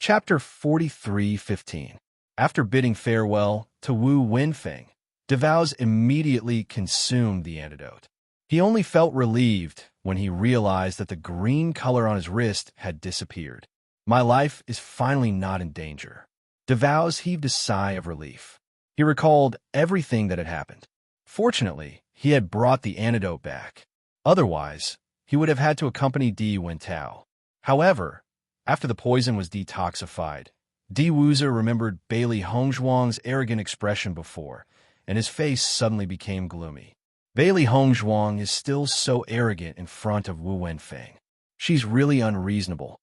Chapter 43:15. After bidding farewell to Wu Wenfeng, DeVos immediately consumed the antidote. He only felt relieved when he realized that the green color on his wrist had disappeared. My life is finally not in danger. DeVos heaved a sigh of relief. He recalled everything that had happened. Fortunately, he had brought the antidote back. Otherwise, he would have had to accompany Di Wentao. However, after the poison was detoxified, Di Wuzer remembered Bailey Hongzhuang's arrogant expression before, and his face suddenly became gloomy. Bailey Hongzhuang is still so arrogant in front of Wu Wenfeng. She's really unreasonable.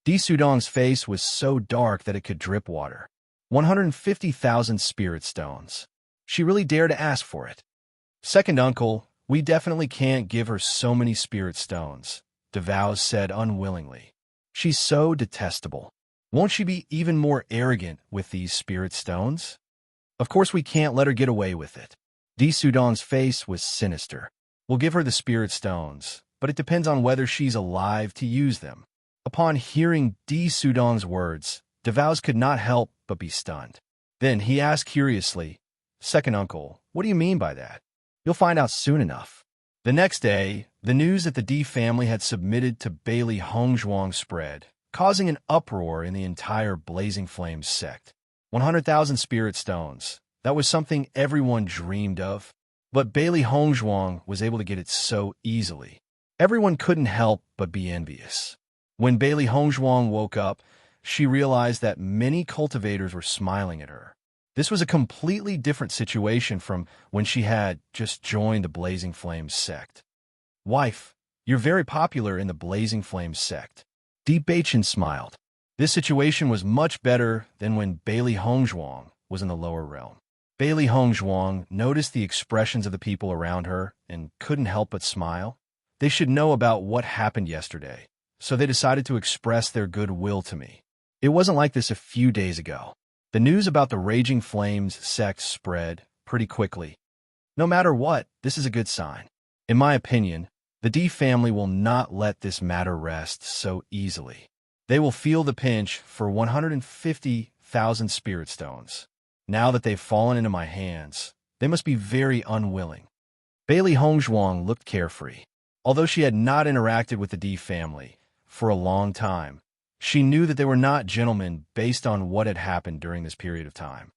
Di Sudong's face was so dark that it could drip water. 150,000 spirit stones. She really dared to ask for it. Second uncle, we definitely can't give her so many spirit stones, DeVos said unwillingly. She's so detestable. Won't she be even more arrogant with these spirit stones? Of course we can't let her get away with it. Di Sudong's face was sinister. We'll give her the spirit stones, but it depends on whether she's alive to use them. Upon hearing Di Sudong's words, DeVos could not help but be stunned. Then he asked curiously, Second uncle, what do you mean by that? You'll find out soon enough. The next day, the news that the Di family had submitted to Bailey Hongzhuang spread, causing an uproar in the entire Blazing Flames sect. 100,000 spirit stones. That was something everyone dreamed of. But Bailey Hongzhuang was able to get it so easily. Everyone couldn't help but be envious. When Bailey Hongzhuang woke up, she realized that many cultivators were smiling at her. This was a completely different situation from when she had just joined the Blazing Flames sect. Wife, you're very popular in the Blazing Flames sect. Di Beichen smiled. This situation was much better than when Bailey Hongzhuang was in the lower realm. Bailey Hongzhuang noticed the expressions of the people around her and couldn't help but smile. They should know about what happened yesterday, so they decided to express their goodwill to me. It wasn't like this a few days ago. The news about the Raging Flames sect spread pretty quickly. No matter what, this is a good sign. In my opinion, the Di family will not let this matter rest so easily. They will feel the pinch for 150,000 spirit stones. Now that they've fallen into my hands, they must be very unwilling. Bailey Hongzhuang looked carefree. Although she had not interacted with the Di family for a long time, she knew that they were not gentlemen based on what had happened during this period of time.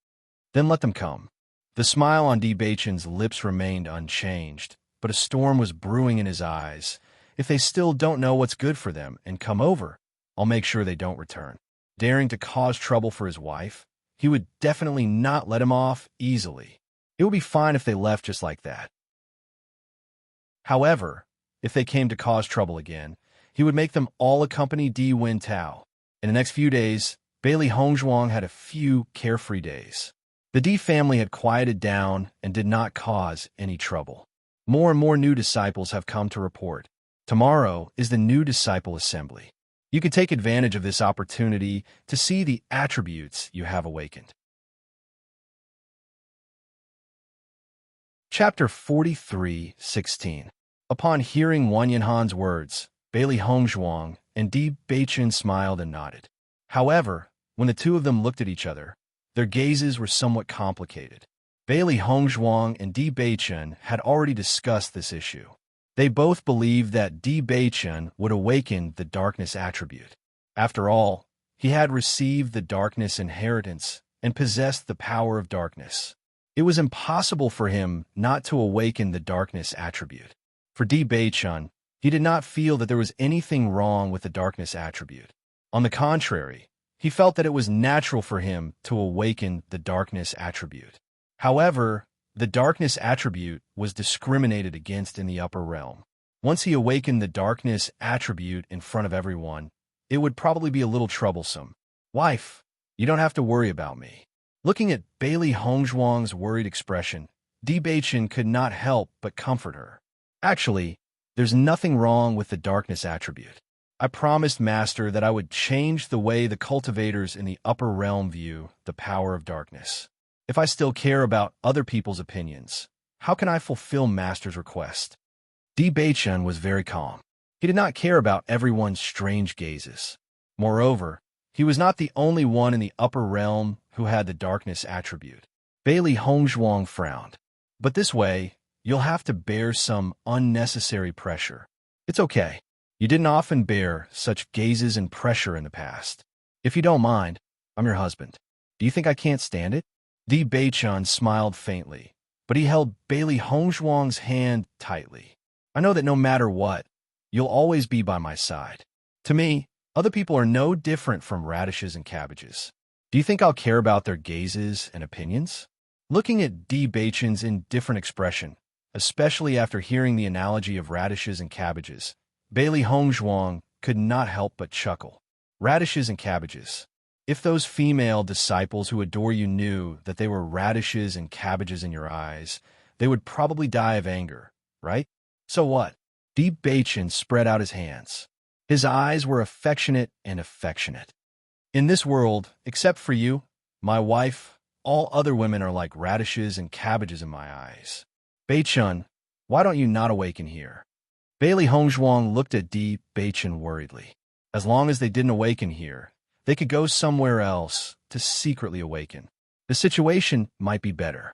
Then let them come. The smile on Di Beichen's lips remained unchanged, but a storm was brewing in his eyes. If they still don't know what's good for them and come over, I'll make sure they don't return. Daring to cause trouble for his wife, he would definitely not let him off easily. It would be fine if they left just like that. However, if they came to cause trouble again, he would make them all accompany Di Wentao. In the next few days, Bailey Hongzhuang had a few carefree days. The Di family had quieted down and did not cause any trouble. More and more new disciples have come to report. Tomorrow is the new disciple assembly. You can take advantage of this opportunity to see the attributes you have awakened. Chapter 43:16. Upon hearing Wang Yanhan's words, Bailey Hongzhuang and Di Beichen smiled and nodded. However, when the two of them looked at each other, their gazes were somewhat complicated. Bailey Hongzhuang and Di Beichen had already discussed this issue. They both believed that Di Beichen would awaken the darkness attribute. After all, he had received the darkness inheritance and possessed the power of darkness. It was impossible for him not to awaken the darkness attribute. For Di Beichen, he did not feel that there was anything wrong with the darkness attribute. On the contrary, he felt that it was natural for him to awaken the darkness attribute. However, the darkness attribute was discriminated against in the upper realm. Once he awakened the darkness attribute in front of everyone, it would probably be a little troublesome. Wife, you don't have to worry about me. Looking at Bailey Hongzhuang's worried expression, Di Beichen could not help but comfort her. Actually, there's nothing wrong with the darkness attribute. I promised Master that I would change the way the cultivators in the upper realm view the power of darkness. If I still care about other people's opinions, how can I fulfill Master's request? Di Beichen was very calm. He did not care about everyone's strange gazes. Moreover, He was not the only one in the upper realm who had the darkness attribute. Bailey Hongzhuang frowned. But this way, you'll have to bear some unnecessary pressure. It's okay. You didn't often bear such gazes and pressure in the past. If you don't mind, I'm your husband. Do you think I can't stand it? Di Beichun smiled faintly, but he held Bailey Hongzhuang's hand tightly. I know that no matter what, you'll always be by my side. To me, other people are no different from radishes and cabbages. Do you think I'll care about their gazes and opinions? Looking at Di Beichun's indifferent expression, especially after hearing the analogy of radishes and cabbages, Bailey Hongzhuang could not help but chuckle. Radishes and cabbages. If those female disciples who adore you knew that they were radishes and cabbages in your eyes, they would probably die of anger, right? So what? Di Beichun spread out his hands. His eyes were affectionate and affectionate. In this world, except for you, my wife, all other women are like radishes and cabbages in my eyes. Beichun, why don't you not awaken here? Bailey Hongzhuang looked at Di Beichun worriedly. As long as they didn't awaken here, they could go somewhere else to secretly awaken. The situation might be better.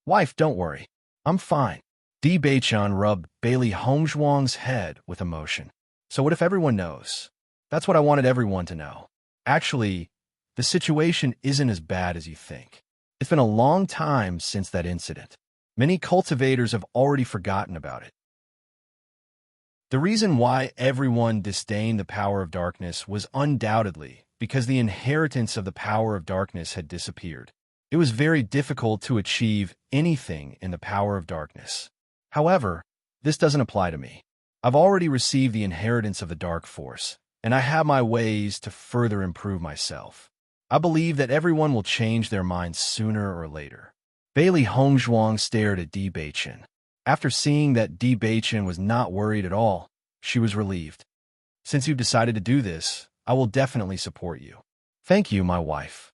Wife, don't worry. I'm fine. Di Beichun rubbed Bailey Hongzhuang's head with emotion. So what if everyone knows? That's what I wanted everyone to know. Actually, the situation isn't as bad as you think. It's been a long time since that incident. Many cultivators have already forgotten about it. The reason why everyone disdained the power of darkness was undoubtedly because the inheritance of the power of darkness had disappeared. It was very difficult to achieve anything in the power of darkness. However, this doesn't apply to me. I've already received the inheritance of the dark force, and I have my ways to further improve myself. I believe that everyone will change their minds sooner or later. Bailey Hongzhuang stared at Di Beichun. After seeing that Di Beichun was not worried at all, she was relieved. Since you've decided to do this, I will definitely support you. Thank you, my wife.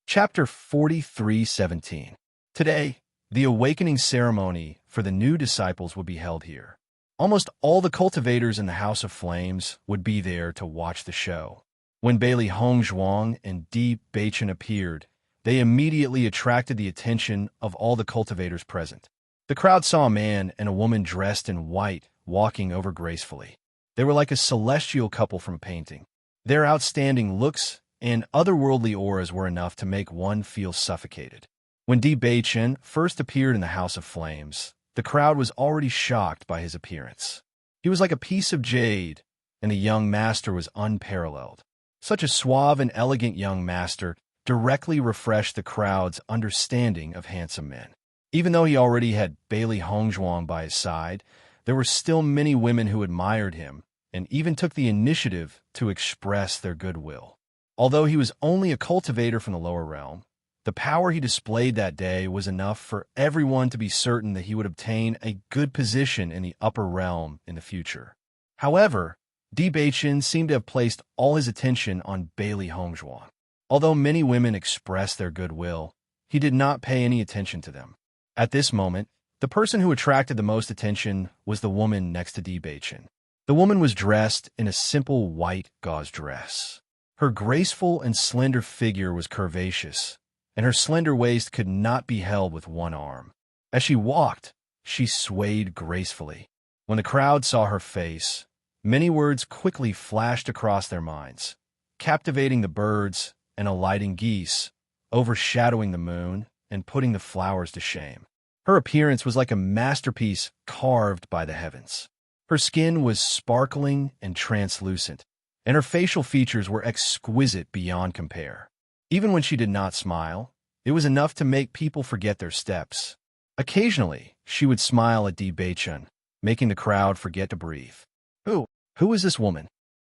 Chapter 43:17. Today, the awakening ceremony for the new disciples would be held here. Almost all the cultivators in the House of Flames would be there to watch the show. When Bailey Hongzhuang and Di Beichun appeared, they immediately attracted the attention of all the cultivators present. The crowd saw a man and a woman dressed in white walking over gracefully. They were like a celestial couple from a painting. Their outstanding looks and otherworldly auras were enough to make one feel suffocated. When Di Beichun first appeared in the House of Flames, the crowd was already shocked by his appearance. He was like a piece of jade, and the young master was unparalleled. Such a suave and elegant young master directly refreshed the crowd's understanding of handsome men. Even though he already had Bailey Hongzhuang by his side, there were still many women who admired him and even took the initiative to express their goodwill. Although he was only a cultivator from the lower realm, the power he displayed that day was enough for everyone to be certain that he would obtain a good position in the upper realm in the future. However, Di Beichun seemed to have placed all his attention on Bailey Hongzhuang. Although many women expressed their goodwill, he did not pay any attention to them. At this moment, the person who attracted the most attention was the woman next to Di Beichun. The woman was dressed in a simple white gauze dress. Her graceful and slender figure was curvaceous, and her slender waist could not be held with one arm. As she walked, she swayed gracefully. When the crowd saw her face, many words quickly flashed across their minds, captivating the birds and alighting geese, overshadowing the moon and putting the flowers to shame. Her appearance was like a masterpiece carved by the heavens. Her skin was sparkling and translucent, and her facial features were exquisite beyond compare. Even when she did not smile, it was enough to make people forget their steps. Occasionally, she would smile at Di Beichun, making the crowd forget to breathe. Who is this woman?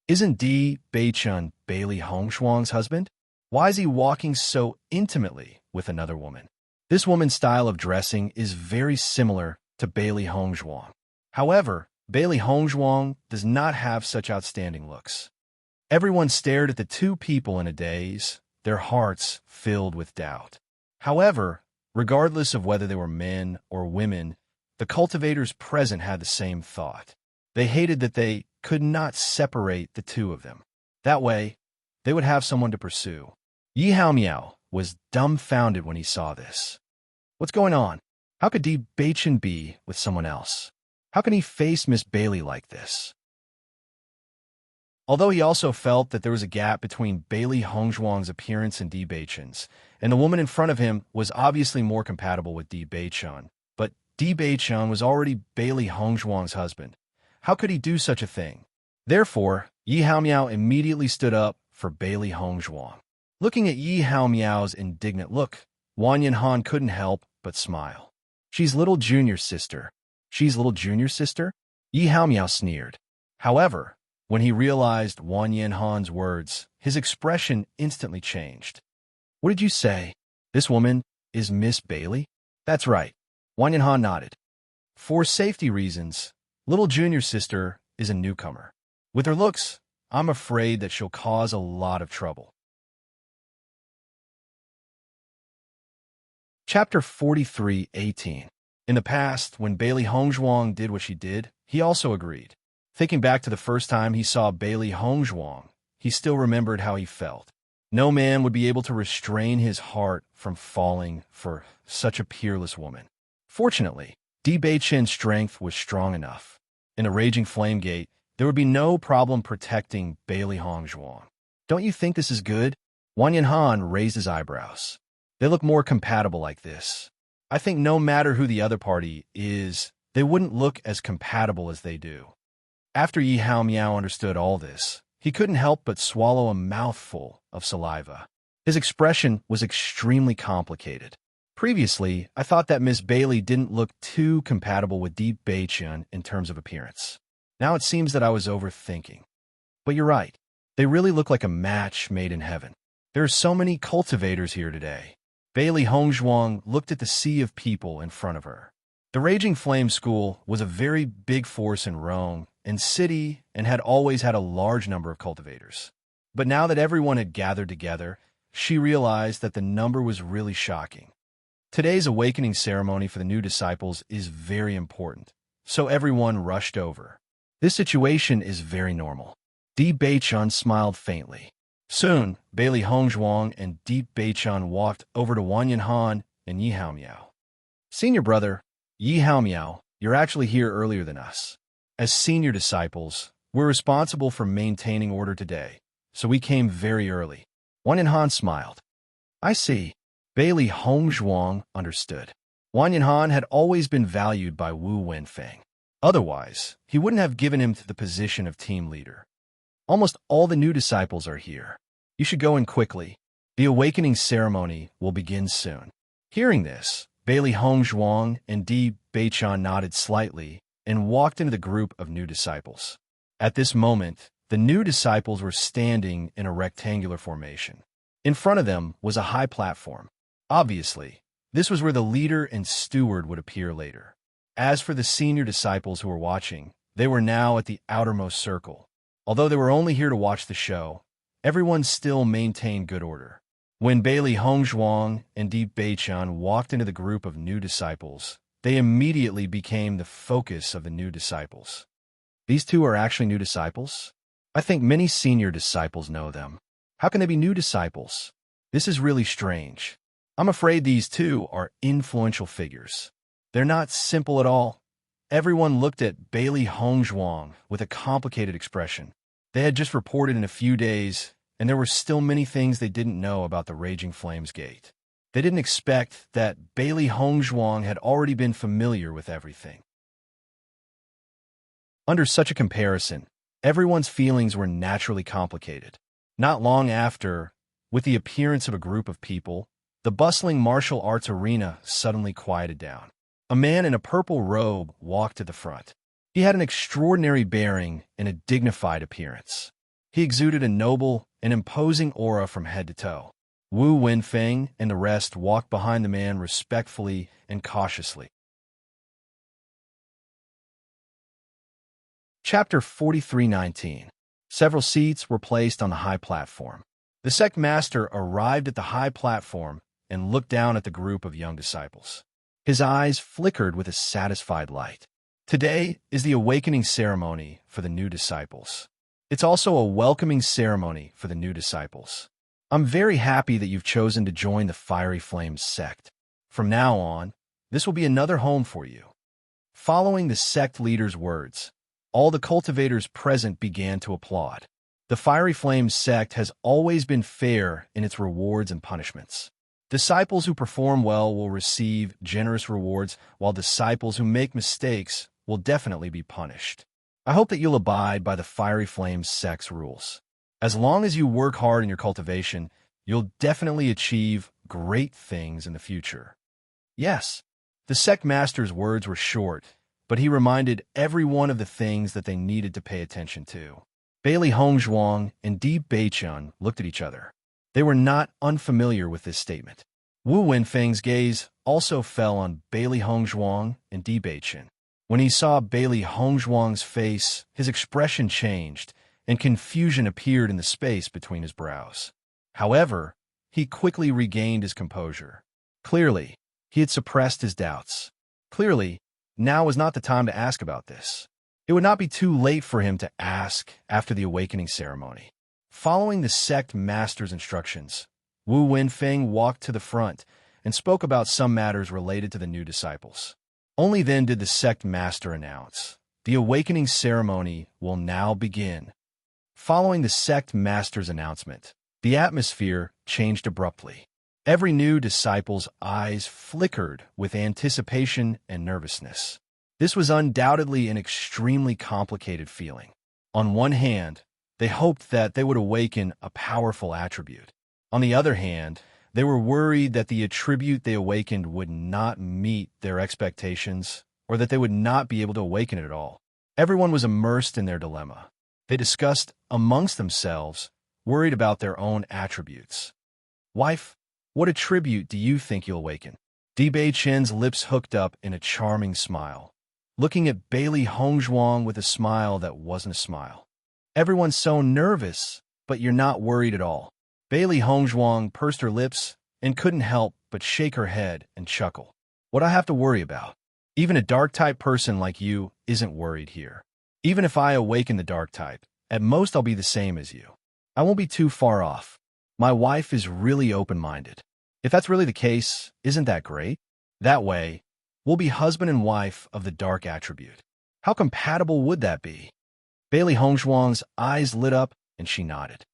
Isn't Di Beichun Bailey Hongzhuang's husband? Why is he walking so intimately with another woman? This woman's style of dressing is very similar to Bailey Hongzhuang. However, Bailey Hongzhuang does not have such outstanding looks. Everyone stared at the two people in a daze, their hearts filled with doubt. However, regardless of whether they were men or women, the cultivators present had the same thought. They hated that they could not separate the two of them. That way, they would have someone to pursue. Yi Hao Miao was dumbfounded when he saw this. What's going on? How could Bewitching be with someone else? How can he face Miss Bailey like this? Although he also felt that there was a gap between Bailey Hongzhuang's appearance and Bewitching's, and the woman in front of him was obviously more compatible with Bewitching, but Bewitching was already Bailey Hongzhuang's husband. How could he do such a thing? Therefore, Yi Hao Miao immediately stood up for Bailey Hongzhuang. Looking at Yi Hao Miao's indignant look, Wang Yanhan couldn't help but smile. She's little Junior's sister. She's little Junior's sister? Yi Hao Miao sneered. However, when he realized Wang Yanhan's words, his expression instantly changed. What did you say? This woman is Miss Bailey? That's right. Wang Yanhan nodded. For safety reasons, little Junior's sister is a newcomer. With her looks, I'm afraid that she'll cause a lot of trouble. Chapter 43:18. In the past, when Bailey Hongzhuang did what she did, he also agreed. Thinking back to the first time he saw Bailey Hongzhuang, he still remembered how he felt. No man would be able to restrain his heart from falling for such a peerless woman. Fortunately, Bewitching's strength was strong enough. In a raging flame gate, there would be no problem protecting Bailey Hongzhuang. Don't you think this is good? Wang Yanhan raised his eyebrows. They look more compatible like this. I think no matter who the other party is, they wouldn't look as compatible as they do. After Yi Hao Miao understood all this, he couldn't help but swallow a mouthful of saliva. His expression was extremely complicated. Previously, I thought that Miss Bailey didn't look too compatible with Bewitching in terms of appearance. Now it seems that I was overthinking. But you're right. They really look like a match made in heaven. There are so many cultivators here today. Bailey Hongzhuang looked at the sea of people in front of her. The Raging Flame School was a very big force in Rome and city and had always had a large number of cultivators. But now that everyone had gathered together, she realized that the number was really shocking. Today's awakening ceremony for the new disciples is very important, so everyone rushed over. This situation is very normal. Bewitching smiled faintly. Soon, Bailey Hongzhuang and Bewitching walked over to Wang Yanhan and Yi Hao Miao. Senior brother, Yi Hao Miao, you're actually here earlier than us. As senior disciples, we're responsible for maintaining order today, so we came very early. Wang Yanhan smiled. I see. Bailey Hongzhuang understood. Wang Yanhan had always been valued by Wu Wenfeng. Otherwise, he wouldn't have given him to the position of team leader. Almost all the new disciples are here. You should go in quickly. The awakening ceremony will begin soon. Hearing this, Bailey Hongzhuang and Bewitching nodded slightly and walked into the group of new disciples. At this moment, the new disciples were standing in a rectangular formation. In front of them was a high platform. Obviously, this was where the leader and steward would appear later. As for the senior disciples who were watching, they were now at the outermost circle. Although they were only here to watch the show, everyone still maintained good order. When Bailey Hongzhuang and Bewitching walked into the group of new disciples, they immediately became the focus of the new disciples. These two are actually new disciples? I think many senior disciples know them. How can they be new disciples? This is really strange. I'm afraid these two are influential figures. They're not simple at all. Everyone looked at Bailey Hongzhuang with a complicated expression. They had just reported in a few days, and there were still many things they didn't know about the Raging Flames Gate. They didn't expect that Bailey Hongzhuang had already been familiar with everything. Under such a comparison, everyone's feelings were naturally complicated. Not long after, with the appearance of a group of people, the bustling martial arts arena suddenly quieted down. A man in a purple robe walked to the front. He had an extraordinary bearing and a dignified appearance. He exuded a noble and imposing aura from head to toe. Wu Wenfeng and the rest walked behind the man respectfully and cautiously. Chapter 43:19. Several seats were placed on the high platform. The sect master arrived at the high platform and looked down at the group of young disciples. His eyes flickered with a satisfied light. Today is the awakening ceremony for the new disciples. It's also a welcoming ceremony for the new disciples. I'm very happy that you've chosen to join the Fiery Flames sect. From now on, this will be another home for you. Following the sect leader's words, all the cultivators present began to applaud. The Fiery Flames sect has always been fair in its rewards and punishments. Disciples who perform well will receive generous rewards, while disciples who make mistakes will definitely be punished. I hope that you'll abide by the Fiery Flames sect's rules. As long as you work hard in your cultivation, you'll definitely achieve great things in the future. Yes, the sect master's words were short, but he reminded everyone of the things that they needed to pay attention to. Bailey Hongzhuang and Di Beichun looked at each other. They were not unfamiliar with this statement. Wu Wenfeng's gaze also fell on Bailey Hongzhuang and Di Beichun. When he saw Bailey Hongzhuang's face, his expression changed, and confusion appeared in the space between his brows. However, he quickly regained his composure. Clearly, he had suppressed his doubts. Clearly, now was not the time to ask about this. It would not be too late for him to ask after the awakening ceremony. Following the sect master's instructions, Wu Wenfeng walked to the front and spoke about some matters related to the new disciples. Only then did the sect master announce, "The awakening ceremony will now begin." Following the sect master's announcement, the atmosphere changed abruptly. Every new disciple's eyes flickered with anticipation and nervousness. This was undoubtedly an extremely complicated feeling. On one hand, they hoped that they would awaken a powerful attribute. On the other hand, they were worried that the attribute they awakened would not meet their expectations, or that they would not be able to awaken it at all. Everyone was immersed in their dilemma. They discussed amongst themselves, worried about their own attributes. "Wife, what attribute do you think you'll awaken?" Di Beichen's lips hooked up in a charming smile, looking at Bailey Hongzhuang with a smile that wasn't a smile. "Everyone's so nervous, but you're not worried at all." Bailey Hongzhuang pursed her lips and couldn't help but shake her head and chuckle. "What I have to worry about? Even a dark-type person like you isn't worried here. Even if I awaken the dark type, at most I'll be the same as you. I won't be too far off. My wife is really open-minded. If that's really the case, isn't that great? That way, we'll be husband and wife of the dark attribute. How compatible would that be?" Bailey Hongzhuang's eyes lit up and she nodded.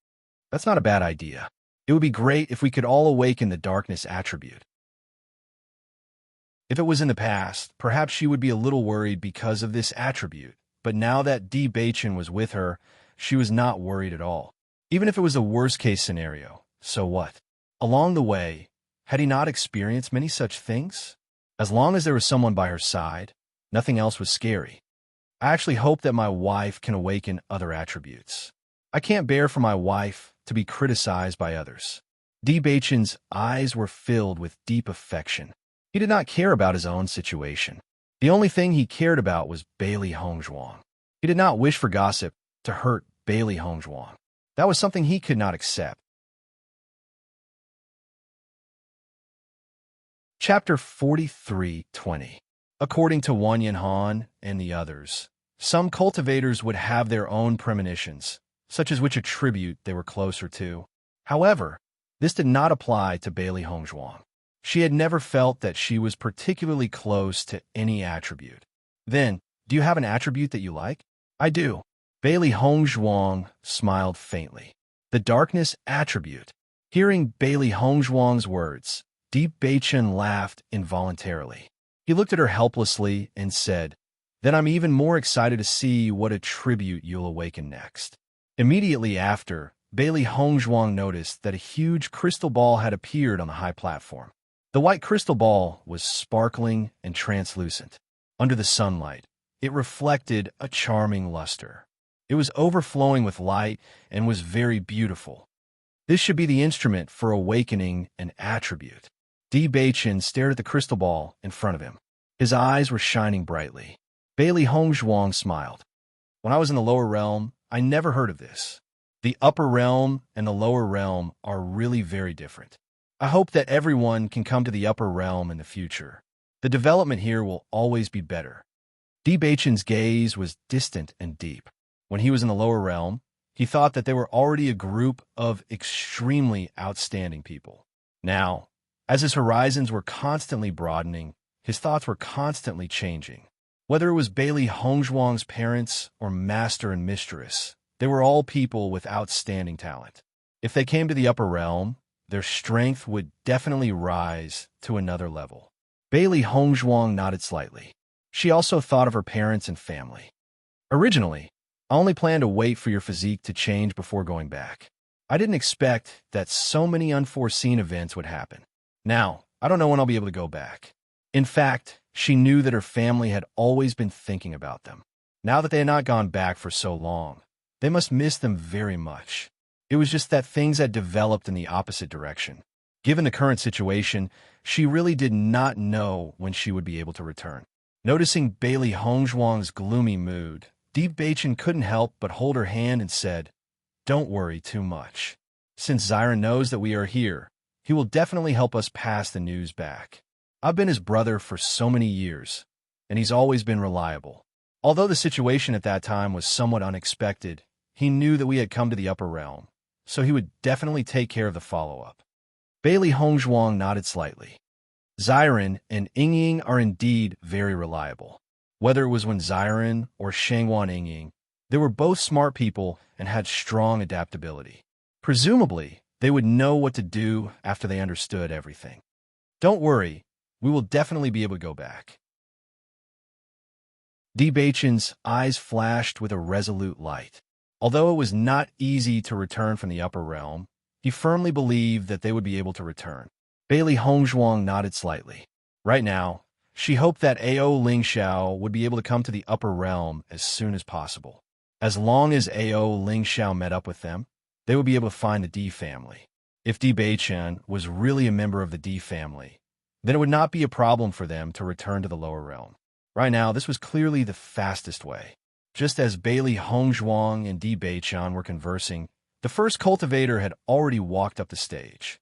"That's not a bad idea. It would be great if we could all awaken the darkness attribute." If it was in the past, perhaps she would be a little worried because of this attribute, but now that Di Beichen was with her, she was not worried at all. Even if it was a worst-case scenario, so what? Along the way, had he not experienced many such things? As long as there was someone by her side, nothing else was scary. I actually hope that my wife can awaken other attributes. I can't bear for my wife to be criticized by others. Di Beichen's eyes were filled with deep affection. He did not care about his own situation. The only thing he cared about was Bailey Hongzhuang. He did not wish for gossip to hurt Bailey Hongzhuang. That was something he could not accept. Chapter 43:20. According to Wang Yanhan and the others, some cultivators would have their own premonitions, such as which attribute they were closer to. However, this did not apply to Bailey Hongzhuang. She had never felt that she was particularly close to any attribute. "Then, do you have an attribute that you like?" "I do." Bailey Hongzhuang smiled faintly. "The darkness attribute." Hearing Bailey Hongzhuang's words, Di Beichen laughed involuntarily. He looked at her helplessly and said, "Then I'm even more excited to see what attribute you'll awaken next." Immediately after, Bailey Hongzhuang noticed that a huge crystal ball had appeared on the high platform. The white crystal ball was sparkling and translucent. Under the sunlight, it reflected a charming luster. It was overflowing with light and was very beautiful. This should be the instrument for awakening an attribute. Di Beichen stared at the crystal ball in front of him. His eyes were shining brightly. Bailey Hongzhuang smiled. "When I was in the lower realm, I never heard of this. The upper realm and the lower realm are really very different. I hope that everyone can come to the upper realm in the future. The development here will always be better." Bewitching's gaze was distant and deep. When he was in the lower realm, he thought that they were already a group of extremely outstanding people. Now, as his horizons were constantly broadening, his thoughts were constantly changing. Whether it was Bailey Hongzhuang's parents or master and mistress, they were all people with outstanding talent. If they came to the upper realm, their strength would definitely rise to another level. Bailey Hongzhuang nodded slightly. She also thought of her parents and family. Originally, I only planned to wait for your physique to change before going back. I didn't expect that so many unforeseen events would happen. Now, I don't know when I'll be able to go back. In fact, she knew that her family had always been thinking about them. Now that they had not gone back for so long, they must miss them very much. It was just that things had developed in the opposite direction. Given the current situation, she really did not know when she would be able to return. Noticing Bailey Hongzhuang's gloomy mood, Bewitching couldn't help but hold her hand and said, "Don't worry too much. Since Xiren knows that we are here, he will definitely help us pass the news back. I've been his brother for so many years, and he's always been reliable." Although the situation at that time was somewhat unexpected, he knew that we had come to the upper realm, so he would definitely take care of the follow-up. Bailey Hongzhuang nodded slightly. Xiren and Yingying are indeed very reliable. Whether it was when Xiren or Shangwan Yingying, they were both smart people and had strong adaptability. Presumably, they would know what to do after they understood everything. Don't worry, we will definitely be able to go back. Bewitching's eyes flashed with a resolute light. Although it was not easy to return from the upper realm, he firmly believed that they would be able to return. Bailey Hongzhuang nodded slightly. Right now, she hoped that Ao Lingxiao would be able to come to the upper realm as soon as possible. As long as Ao Lingxiao met up with them, they would be able to find the D family. If Bewitching was really a member of the D family, then it would not be a problem for them to return to the lower realm. Right now, this was clearly the fastest way. Just as Bailey Hongzhuang and Bewitching were conversing, the first cultivator had already walked up the stage.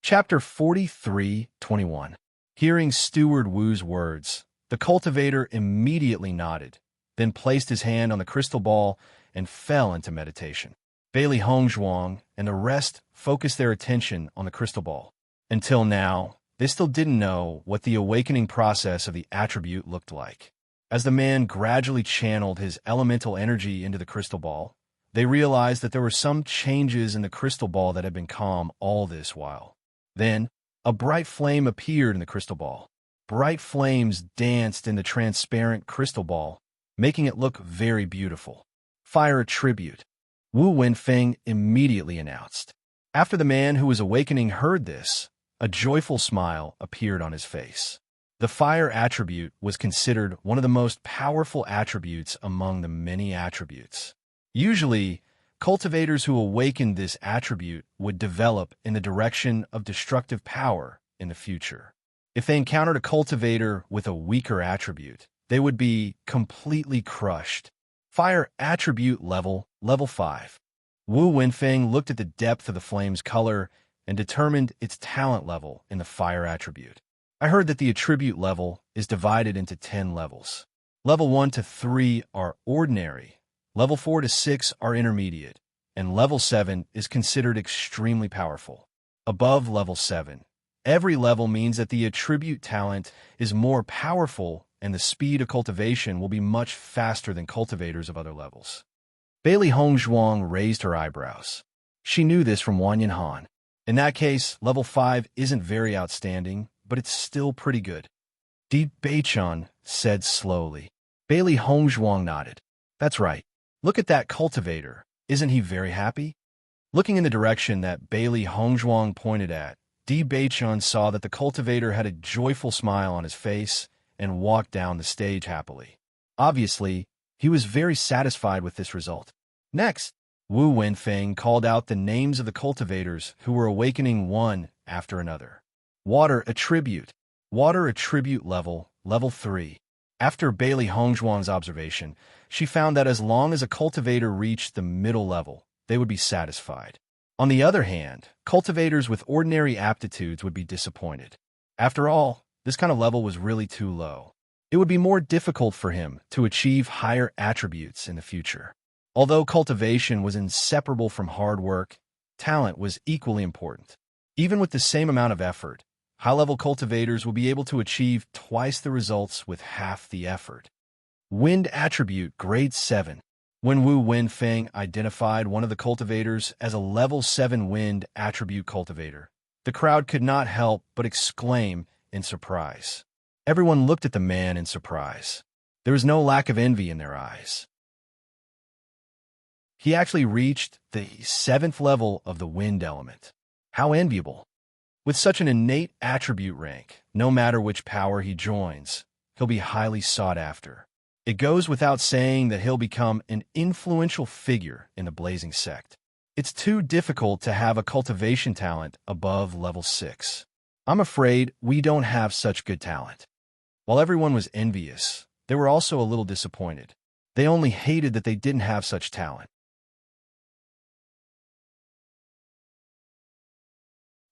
Chapter 43:21. Hearing Steward Wu's words, the cultivator immediately nodded, then placed his hand on the crystal ball and fell into meditation. Bailey Hongzhuang and the rest focused their attention on the crystal ball. Until now, they still didn't know what the awakening process of the attribute looked like. As the man gradually channeled his elemental energy into the crystal ball, they realized that there were some changes in the crystal ball that had been calm all this while. Then, a bright flame appeared in the crystal ball. Bright flames danced in the transparent crystal ball, making it look very beautiful. Fire attribute, Wu Wenfeng immediately announced. After the man who was awakening heard this, a joyful smile appeared on his face. The fire attribute was considered one of the most powerful attributes among the many attributes. Usually, cultivators who awakened this attribute would develop in the direction of destructive power in the future. If they encountered a cultivator with a weaker attribute, they would be completely crushed. Fire attribute level 5. Wu Wenfeng looked at the depth of the flame's color and determined its talent level in the fire attribute. I heard that the attribute level is divided into 10 levels. Level 1 to 3 are ordinary, level 4 to 6 are intermediate, and level 7 is considered extremely powerful. Above level 7, every level means that the attribute talent is more powerful and the speed of cultivation will be much faster than cultivators of other levels. Bailey Hongzhuang raised her eyebrows. She knew this from Wanyan Han. In that case, level 5 isn't very outstanding, but it's still pretty good. Bewitching said slowly. Bailey Hongzhuang nodded. That's right. Look at that cultivator. Isn't he very happy? Looking in the direction that Bailey Hongzhuang pointed at, Bewitching saw that the cultivator had a joyful smile on his face and walked down the stage happily. Obviously, he was very satisfied with this result. Next, Wu Wenfeng called out the names of the cultivators who were awakening one after another. Water attribute level 3. After Bailey Hongzhuang's observation, she found that as long as a cultivator reached the middle level, they would be satisfied. On the other hand, cultivators with ordinary aptitudes would be disappointed. After all, this kind of level was really too low. It would be more difficult for him to achieve higher attributes in the future. Although cultivation was inseparable from hard work, talent was equally important. Even with the same amount of effort, high-level cultivators will be able to achieve twice the results with half the effort. Wind Attribute Grade 7. When Wu Wenfeng identified one of the cultivators as a Level 7 Wind Attribute cultivator, the crowd could not help but exclaim in surprise. Everyone looked at the man in surprise. There was no lack of envy in their eyes. He actually reached the 7th level of the wind element. How enviable! With such an innate attribute rank, no matter which power he joins, he'll be highly sought after. It goes without saying that he'll become an influential figure in the Blazing Sect. It's too difficult to have a cultivation talent above level 6. I'm afraid we don't have such good talent. While everyone was envious, they were also a little disappointed. They only hated that they didn't have such talent.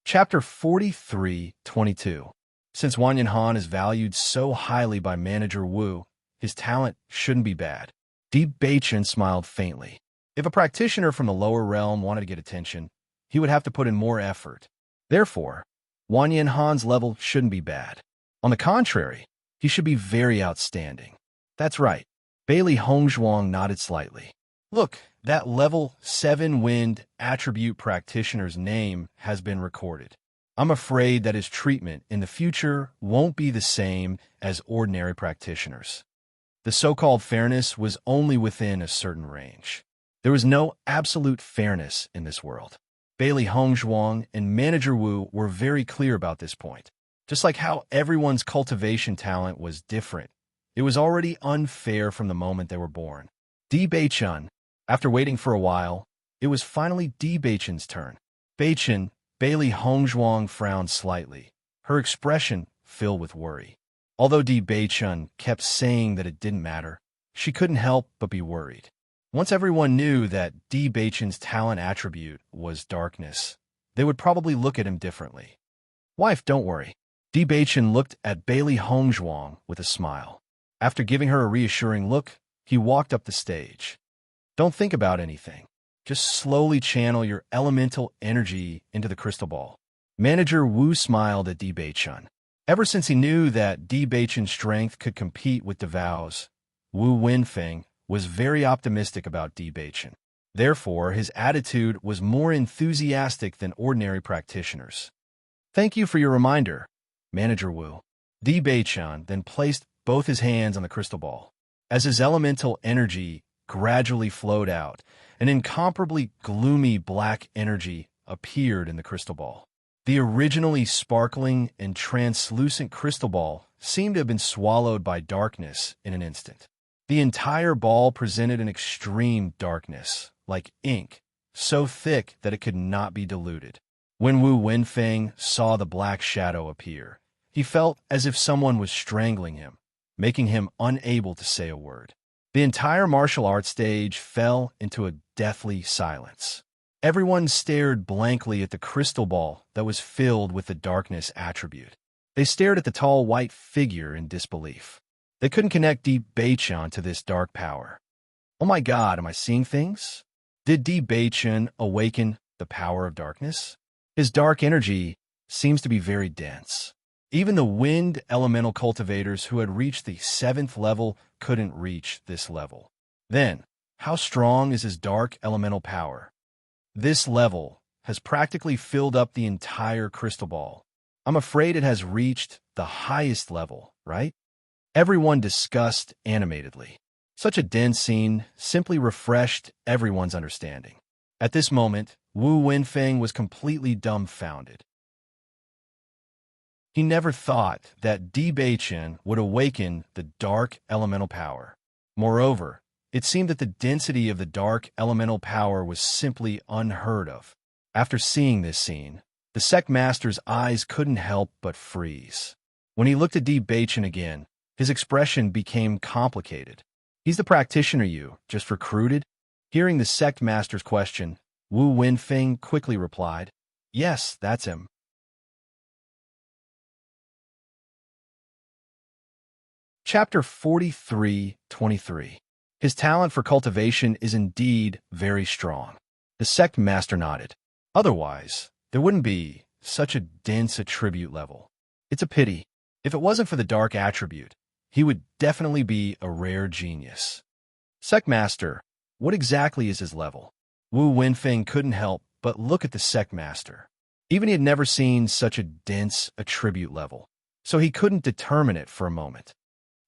Chapter 43:22. Since Wang Yanhan is valued so highly by Manager Wu, his talent shouldn't be bad. Deep Beichen smiled faintly. If a practitioner from the lower realm wanted to get attention, he would have to put in more effort. Therefore, Wang Yanhan's level shouldn't be bad. On the contrary, he should be very outstanding. That's right. Bailey Hongzhuang nodded slightly. Look, that level 7 wind attribute practitioner's name has been recorded. I'm afraid that his treatment in the future won't be the same as ordinary practitioners. The so-called fairness was only within a certain range. There was no absolute fairness in this world. Bailey Hongzhuang and Manager Wu were very clear about this point. Just like how everyone's cultivation talent was different, it was already unfair from the moment they were born. Di Beichen. After waiting for a while, it was finally Di Beichen's turn. Beichen, Bailey Hongzhuang frowned slightly, her expression filled with worry. Although Di Beichen kept saying that it didn't matter, she couldn't help but be worried. Once everyone knew that Di Beichen's talent attribute was darkness, they would probably look at him differently. Wife, don't worry. Di Beichen looked at Bailey Hongzhuang with a smile. After giving her a reassuring look, he walked up the stage. Don't think about anything. Just slowly channel your elemental energy into the crystal ball. Manager Wu smiled at Di Beichen. Ever since he knew that Di Beichen's strength could compete with Devao's, Wu Wenfeng was very optimistic about Di Beichen. Therefore, his attitude was more enthusiastic than ordinary practitioners. Thank you for your reminder, Manager Wu. Di Beichen then placed both his hands on the crystal ball. As his elemental energy gradually flowed out, an incomparably gloomy black energy appeared in the crystal ball. The originally sparkling and translucent crystal ball seemed to have been swallowed by darkness in an instant. The entire ball presented an extreme darkness, like ink, so thick that it could not be diluted. When Wu Wenfeng saw the black shadow appear, he felt as if someone was strangling him, making him unable to say a word. The entire martial arts stage fell into a deathly silence. Everyone stared blankly at the crystal ball that was filled with the darkness attribute. They stared at the tall white figure in disbelief. They couldn't connect Di Beichen to this dark power. Oh my God, am I seeing things? Did Di Beichen awaken the power of darkness? His dark energy seems to be very dense. Even the wind elemental cultivators who had reached the 7th level couldn't reach this level. Then, how strong is his dark elemental power? This level has practically filled up the entire crystal ball. I'm afraid it has reached the highest level, right? Everyone discussed animatedly. Such a dense scene simply refreshed everyone's understanding. At this moment, Wu Wenfeng was completely dumbfounded. He never thought that Di Beichen would awaken the dark elemental power. Moreover, it seemed that the density of the dark elemental power was simply unheard of. After seeing this scene, the sect master's eyes couldn't help but freeze. When he looked at Di Beichen again, his expression became complicated. He's the practitioner you just recruited? Hearing the sect master's question, Wu Wenfeng quickly replied, Yes, that's him. Chapter 43:23. His talent for cultivation is indeed very strong. The sect master nodded. Otherwise, there wouldn't be such a dense attribute level. It's a pity. If it wasn't for the dark attribute, he would definitely be a rare genius. Sect master, what exactly is his level? Wu Wenfeng couldn't help but look at the sect master. Even he had never seen such a dense attribute level, so he couldn't determine it for a moment.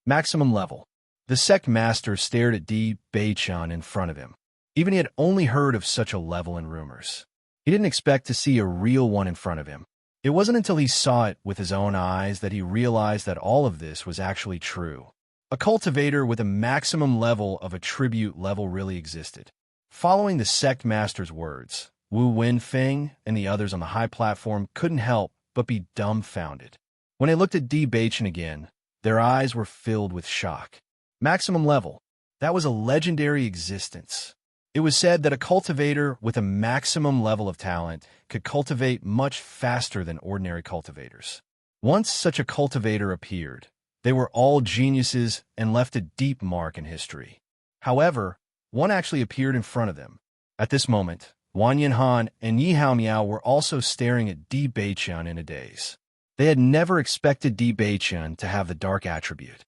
Maximum level. The sect master stared at Di Beichun in front of him. Even he had only heard of such a level in rumors. He didn't expect to see a real one in front of him. It wasn't until he saw it with his own eyes that he realized that all of this was actually true. A cultivator with a maximum level of attribute level really existed. Following the sect master's words, Wu Wenfeng and the others on the high platform couldn't help but be dumbfounded. When they looked at Di Beichun again, their eyes were filled with shock. Maximum level. That was a legendary existence. It was said that a cultivator with a maximum level of talent could cultivate much faster than ordinary cultivators. Once such a cultivator appeared, they were all geniuses and left a deep mark in history. However, one actually appeared in front of them. At this moment, Wang Yanhan and Yi Haomiao were also staring at Di Beichun in a daze. They had never expected Di Beichun to have the dark attribute.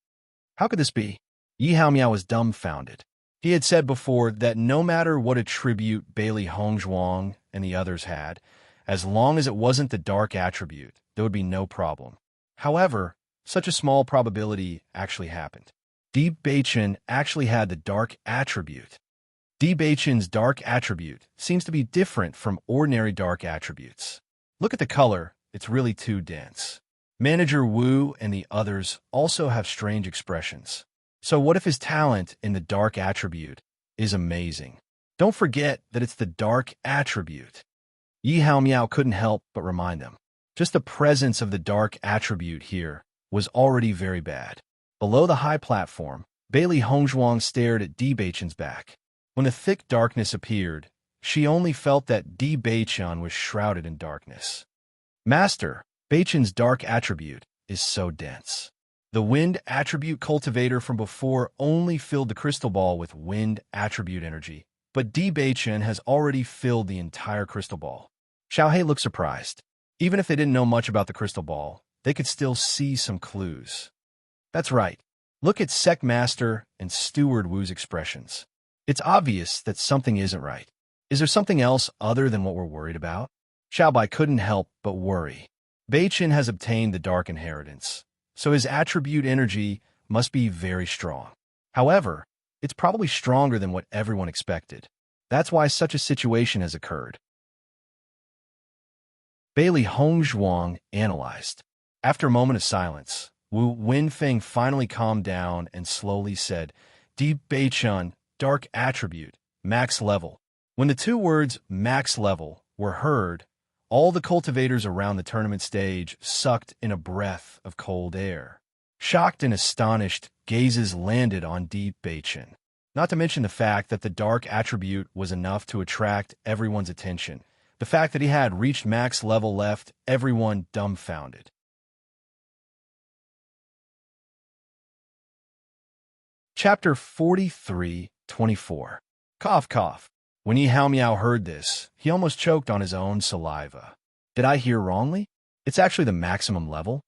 How could this be? Yi Haomiao was dumbfounded. He had said before that no matter what attribute Bailey Hongzhuang and the others had, as long as it wasn't the dark attribute, there would be no problem. However, such a small probability actually happened. Di Beichun actually had the dark attribute. Di Beichun's dark attribute seems to be different from ordinary dark attributes. Look at the color, it's really too dense. Manager Wu and the others also have strange expressions. So what if his talent in the dark attribute is amazing? Don't forget that it's the dark attribute. Yi Haomiao couldn't help but remind them. Just the presence of the dark attribute here was already very bad. Below the high platform, Bailey Hongzhuang stared at Di Beichun's back. When the thick darkness appeared, she only felt that Di Beichun was shrouded in darkness. Master, Beichun's dark attribute is so dense. The wind attribute cultivator from before only filled the crystal ball with wind attribute energy, but Di Beichun has already filled the entire crystal ball. Xiaohei looked surprised. Even if they didn't know much about the crystal ball, they could still see some clues. That's right. Look at Sect Master and Steward Wu's expressions. It's obvious that something isn't right. Is there something else other than what we're worried about? Xiaobai couldn't help but worry. Beichun has obtained the dark inheritance, so his attribute energy must be very strong. However, it's probably stronger than what everyone expected. That's why such a situation has occurred. Bailey Hongzhuang analyzed. After a moment of silence, Wu Wenfeng finally calmed down and slowly said, Di Beichun, dark attribute, max level. When the two words max level were heard, all the cultivators around the tournament stage sucked in a breath of cold air. Shocked and astonished gazes landed on Di Beichun. Not to mention the fact that the dark attribute was enough to attract everyone's attention. The fact that he had reached max level left everyone dumbfounded. Chapter 43:24. Cough, cough. When Yi Haomiao heard this, he almost choked on his own saliva. Did I hear wrongly? It's actually the maximum level?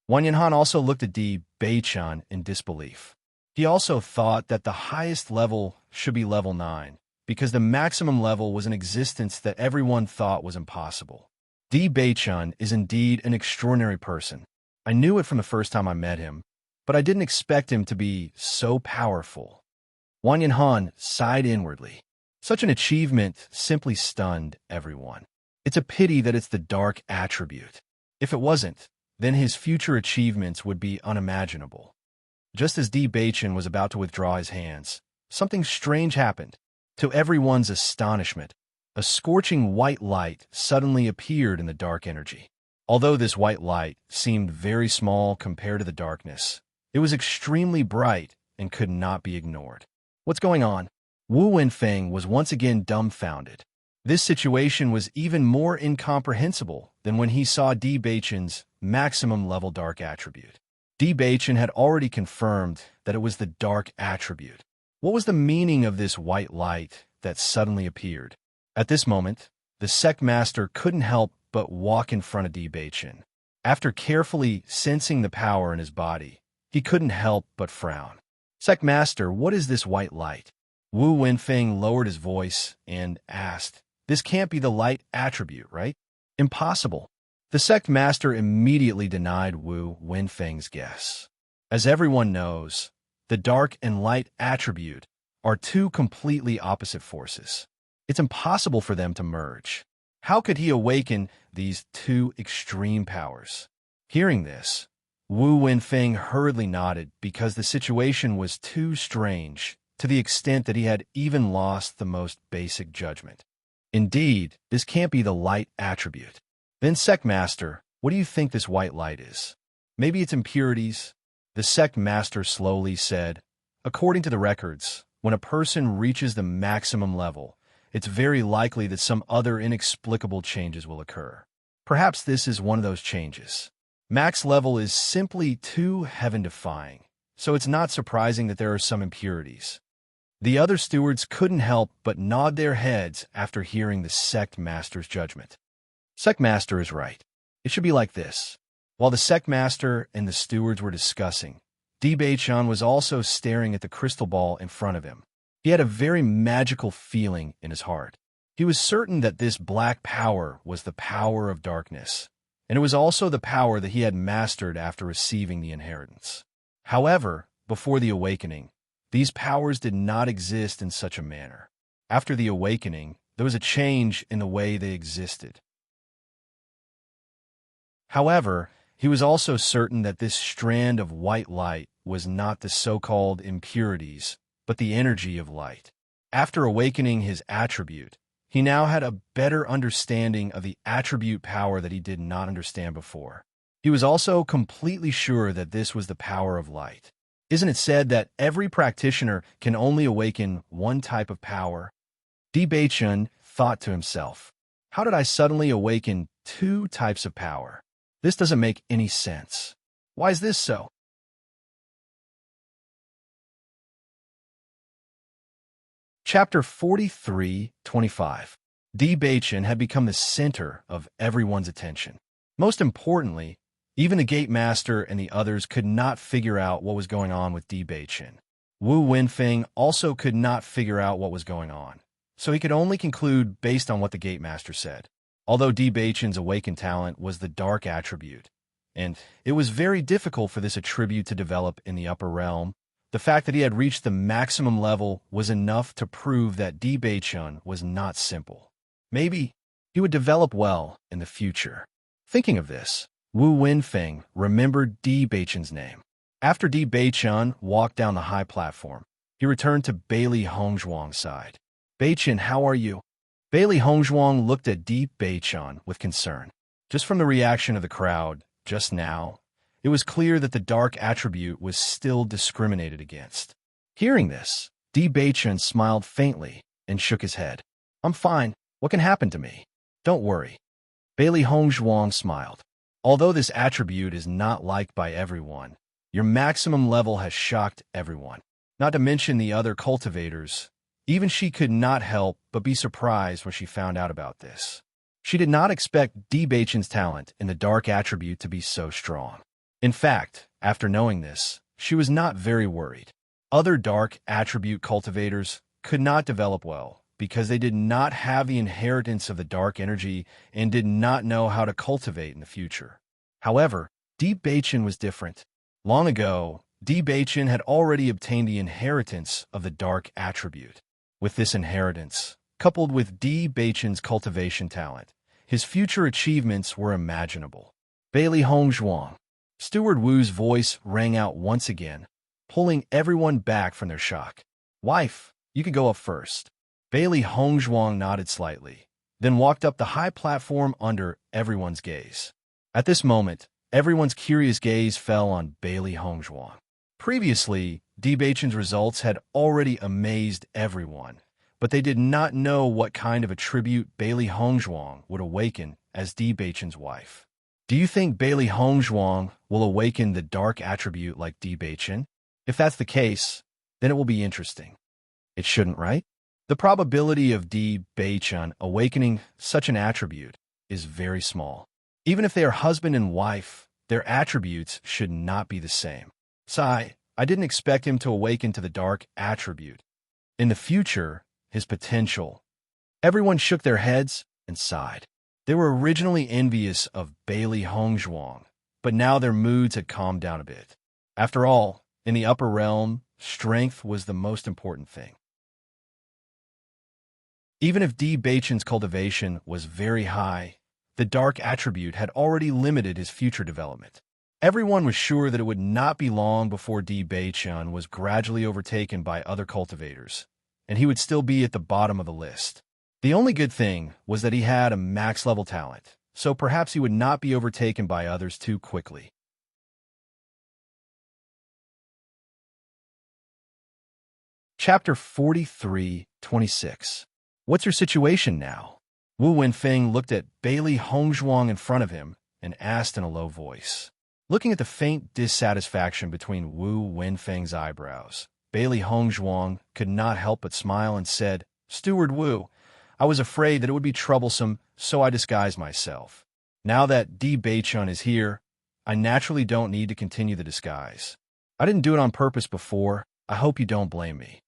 Wang Yanhan also looked at Di Beichun in disbelief. He also thought that the highest level should be level 9, because the maximum level was an existence that everyone thought was impossible. Di Beichun is indeed an extraordinary person. I knew it from the first time I met him, but I didn't expect him to be so powerful. Wang Yanhan sighed inwardly. Such an achievement simply stunned everyone. It's a pity that it's the dark attribute. If it wasn't, then his future achievements would be unimaginable. Just as Di Beichun was about to withdraw his hands, something strange happened. To everyone's astonishment, a scorching white light suddenly appeared in the dark energy. Although this white light seemed very small compared to the darkness, it was extremely bright and could not be ignored. What's going on? Wu Wenfeng was once again dumbfounded. This situation was even more incomprehensible than when he saw Di Beichun's maximum level dark attribute. Bewitching had already confirmed that it was the dark attribute. What was the meaning of this white light that suddenly appeared? At this moment, the sect master couldn't help but walk in front of Bewitching. After carefully sensing the power in his body, he couldn't help but frown. Sect master, what is this white light? Wu Wenfeng lowered his voice and asked, "This can't be the light attribute, right?" "Impossible." The sect master immediately denied Wu Wenfeng's guess. As everyone knows, the dark and light attribute are two completely opposite forces. It's impossible for them to merge. How could he awaken these two extreme powers? Hearing this, Wu Wenfeng hurriedly nodded because the situation was too strange, to the extent that he had even lost the most basic judgment. Indeed, this can't be the light attribute. Then, sect master, what do you think this white light is? Maybe it's impurities? The sect master slowly said, "According to the records, when a person reaches the maximum level, it's very likely that some other inexplicable changes will occur. Perhaps this is one of those changes. Max level is simply too heaven-defying, so it's not surprising that there are some impurities." The other stewards couldn't help but nod their heads after hearing the sect master's judgment. Sect master is right. It should be like this. While the sect master and the stewards were discussing, Bewitching was also staring at the crystal ball in front of him. He had a very magical feeling in his heart. He was certain that this black power was the power of darkness, and it was also the power that he had mastered after receiving the inheritance. However, before the awakening, these powers did not exist in such a manner. After the awakening, there was a change in the way they existed. However, he was also certain that this strand of white light was not the so-called impurities, but the energy of light. After awakening his attribute, he now had a better understanding of the attribute power that he did not understand before. He was also completely sure that this was the power of light. Isn't it said that every practitioner can only awaken one type of power? Bewitching thought to himself, "How did I suddenly awaken two types of power? This doesn't make any sense. Why is this so?" Chapter 43:25. Bewitching had become the center of everyone's attention. Most importantly, even the gate master and the others could not figure out what was going on with Bewitching. Wu Wenfeng also could not figure out what was going on, so he could only conclude based on what the gate master said. Although Bewitching's awakened talent was the dark attribute, and it was very difficult for this attribute to develop in the upper realm, the fact that he had reached the maximum level was enough to prove that Bewitching was not simple. Maybe he would develop well in the future. Thinking of this, Wu Wenfeng remembered Bewitching's name. After Bewitching walked down the high platform, he returned to Bailey Hongzhuang's side. "Bewitching, how are you?" Bailey Hongzhuang looked at Bewitching with concern. Just from the reaction of the crowd just now, it was clear that the dark attribute was still discriminated against. Hearing this, Bewitching smiled faintly and shook his head. "I'm fine. What can happen to me? Don't worry." Bailey Hongzhuang smiled. "Although this attribute is not liked by everyone, your maximum level has shocked everyone, not to mention the other cultivators. Even she could not help but be surprised when she found out about this. She did not expect Bewitching's talent in the dark attribute to be so strong. In fact, after knowing this, she was not very worried. Other dark attribute cultivators could not develop well because they did not have the inheritance of the dark energy and did not know how to cultivate in the future. However, Bewitching was different. Long ago, Bewitching had already obtained the inheritance of the dark attribute. With this inheritance, coupled with Bewitching's cultivation talent, his future achievements were imaginable. Bailey Hongzhuang. Steward Wu's voice rang out once again, pulling everyone back from their shock. "Wife, you can go up first." Bailey Hongzhuang nodded slightly, then walked up the high platform under everyone's gaze. At this moment, everyone's curious gaze fell on Bailey Hongzhuang. Previously, Bewitching's results had already amazed everyone, but they did not know what kind of attribute Bailey Hongzhuang would awaken as Bewitching's wife. Do you think Bailey Hongzhuang will awaken the dark attribute like Bewitching? If that's the case, then it will be interesting. It shouldn't, right? The probability of Bewitching awakening such an attribute is very small. Even if they are husband and wife, their attributes should not be the same. Sigh, I didn't expect him to awaken to the dark attribute. In the future, his potential. Everyone shook their heads and sighed. They were originally envious of Bailey Hongzhuang, but now their moods had calmed down a bit. After all, in the upper realm, strength was the most important thing. Even if Bewitching's cultivation was very high, the dark attribute had already limited his future development. Everyone was sure that it would not be long before Bewitching was gradually overtaken by other cultivators, and he would still be at the bottom of the list. The only good thing was that he had a max-level talent, so perhaps he would not be overtaken by others too quickly. Chapter 43:26. What's your situation now? Wu Wenfeng looked at Bailey Hongzhuang in front of him and asked in a low voice. Looking at the faint dissatisfaction between Wu Wenfeng's eyebrows, Bailey Hongzhuang could not help but smile and said, "Steward Wu, I was afraid that it would be troublesome, so I disguised myself. Now that Bewitching is here, I naturally don't need to continue the disguise. I didn't do it on purpose before. I hope you don't blame me."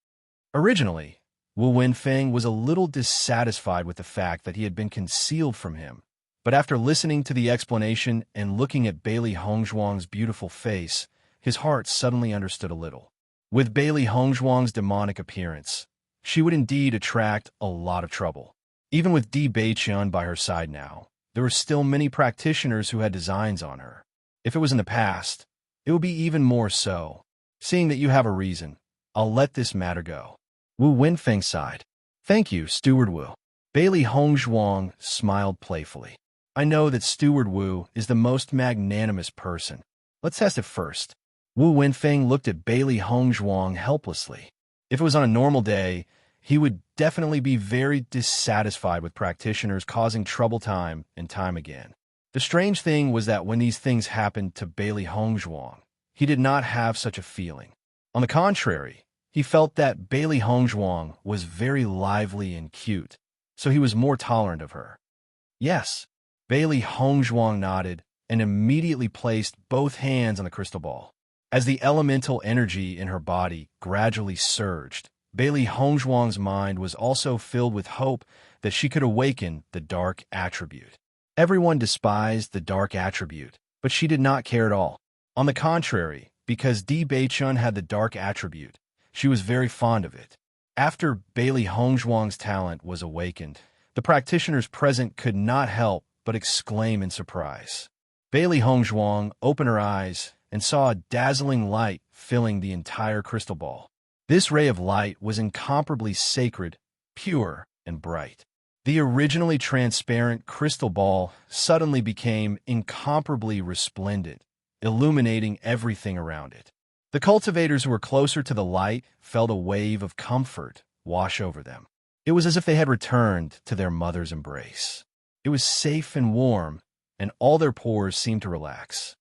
Originally, Wu Wenfeng was a little dissatisfied with the fact that he had been concealed from him, but after listening to the explanation and looking at Bailey Hongzhuang's beautiful face, his heart suddenly understood a little. With Bailey Hongzhuang's demonic appearance, she would indeed attract a lot of trouble. Even with Bewitching by her side now, there were still many practitioners who had designs on her. If it was in the past, it would be even more so. Seeing that you have a reason, I'll let this matter go. Wu Wenfeng sighed. Thank you, Steward Wu. Bailey Hongzhuang smiled playfully. I know that Steward Wu is the most magnanimous person. Let's test it first. Wu Wenfeng looked at Bailey Hongzhuang helplessly. If it was on a normal day, he would definitely be very dissatisfied with practitioners causing trouble time and time again. The strange thing was that when these things happened to Bailey Hongzhuang, he did not have such a feeling. On the contrary, he felt that Bailey Hongzhuang was very lively and cute, so he was more tolerant of her. Yes, Bailey Hongzhuang nodded and immediately placed both hands on the crystal ball. As the elemental energy in her body gradually surged, Bailey Hongzhuang's mind was also filled with hope that she could awaken the dark attribute. Everyone despised the dark attribute, but she did not care at all. On the contrary, because Bewitching had the dark attribute, she was very fond of it. After Bailey Hongzhuang's talent was awakened, the practitioners present could not help but exclaim in surprise. Bailey Hongzhuang opened her eyes and saw a dazzling light filling the entire crystal ball. This ray of light was incomparably sacred, pure, and bright. The originally transparent crystal ball suddenly became incomparably resplendent, illuminating everything around it. The cultivators who were closer to the light felt a wave of comfort wash over them. It was as if they had returned to their mother's embrace. It was safe and warm, and all their pores seemed to relax.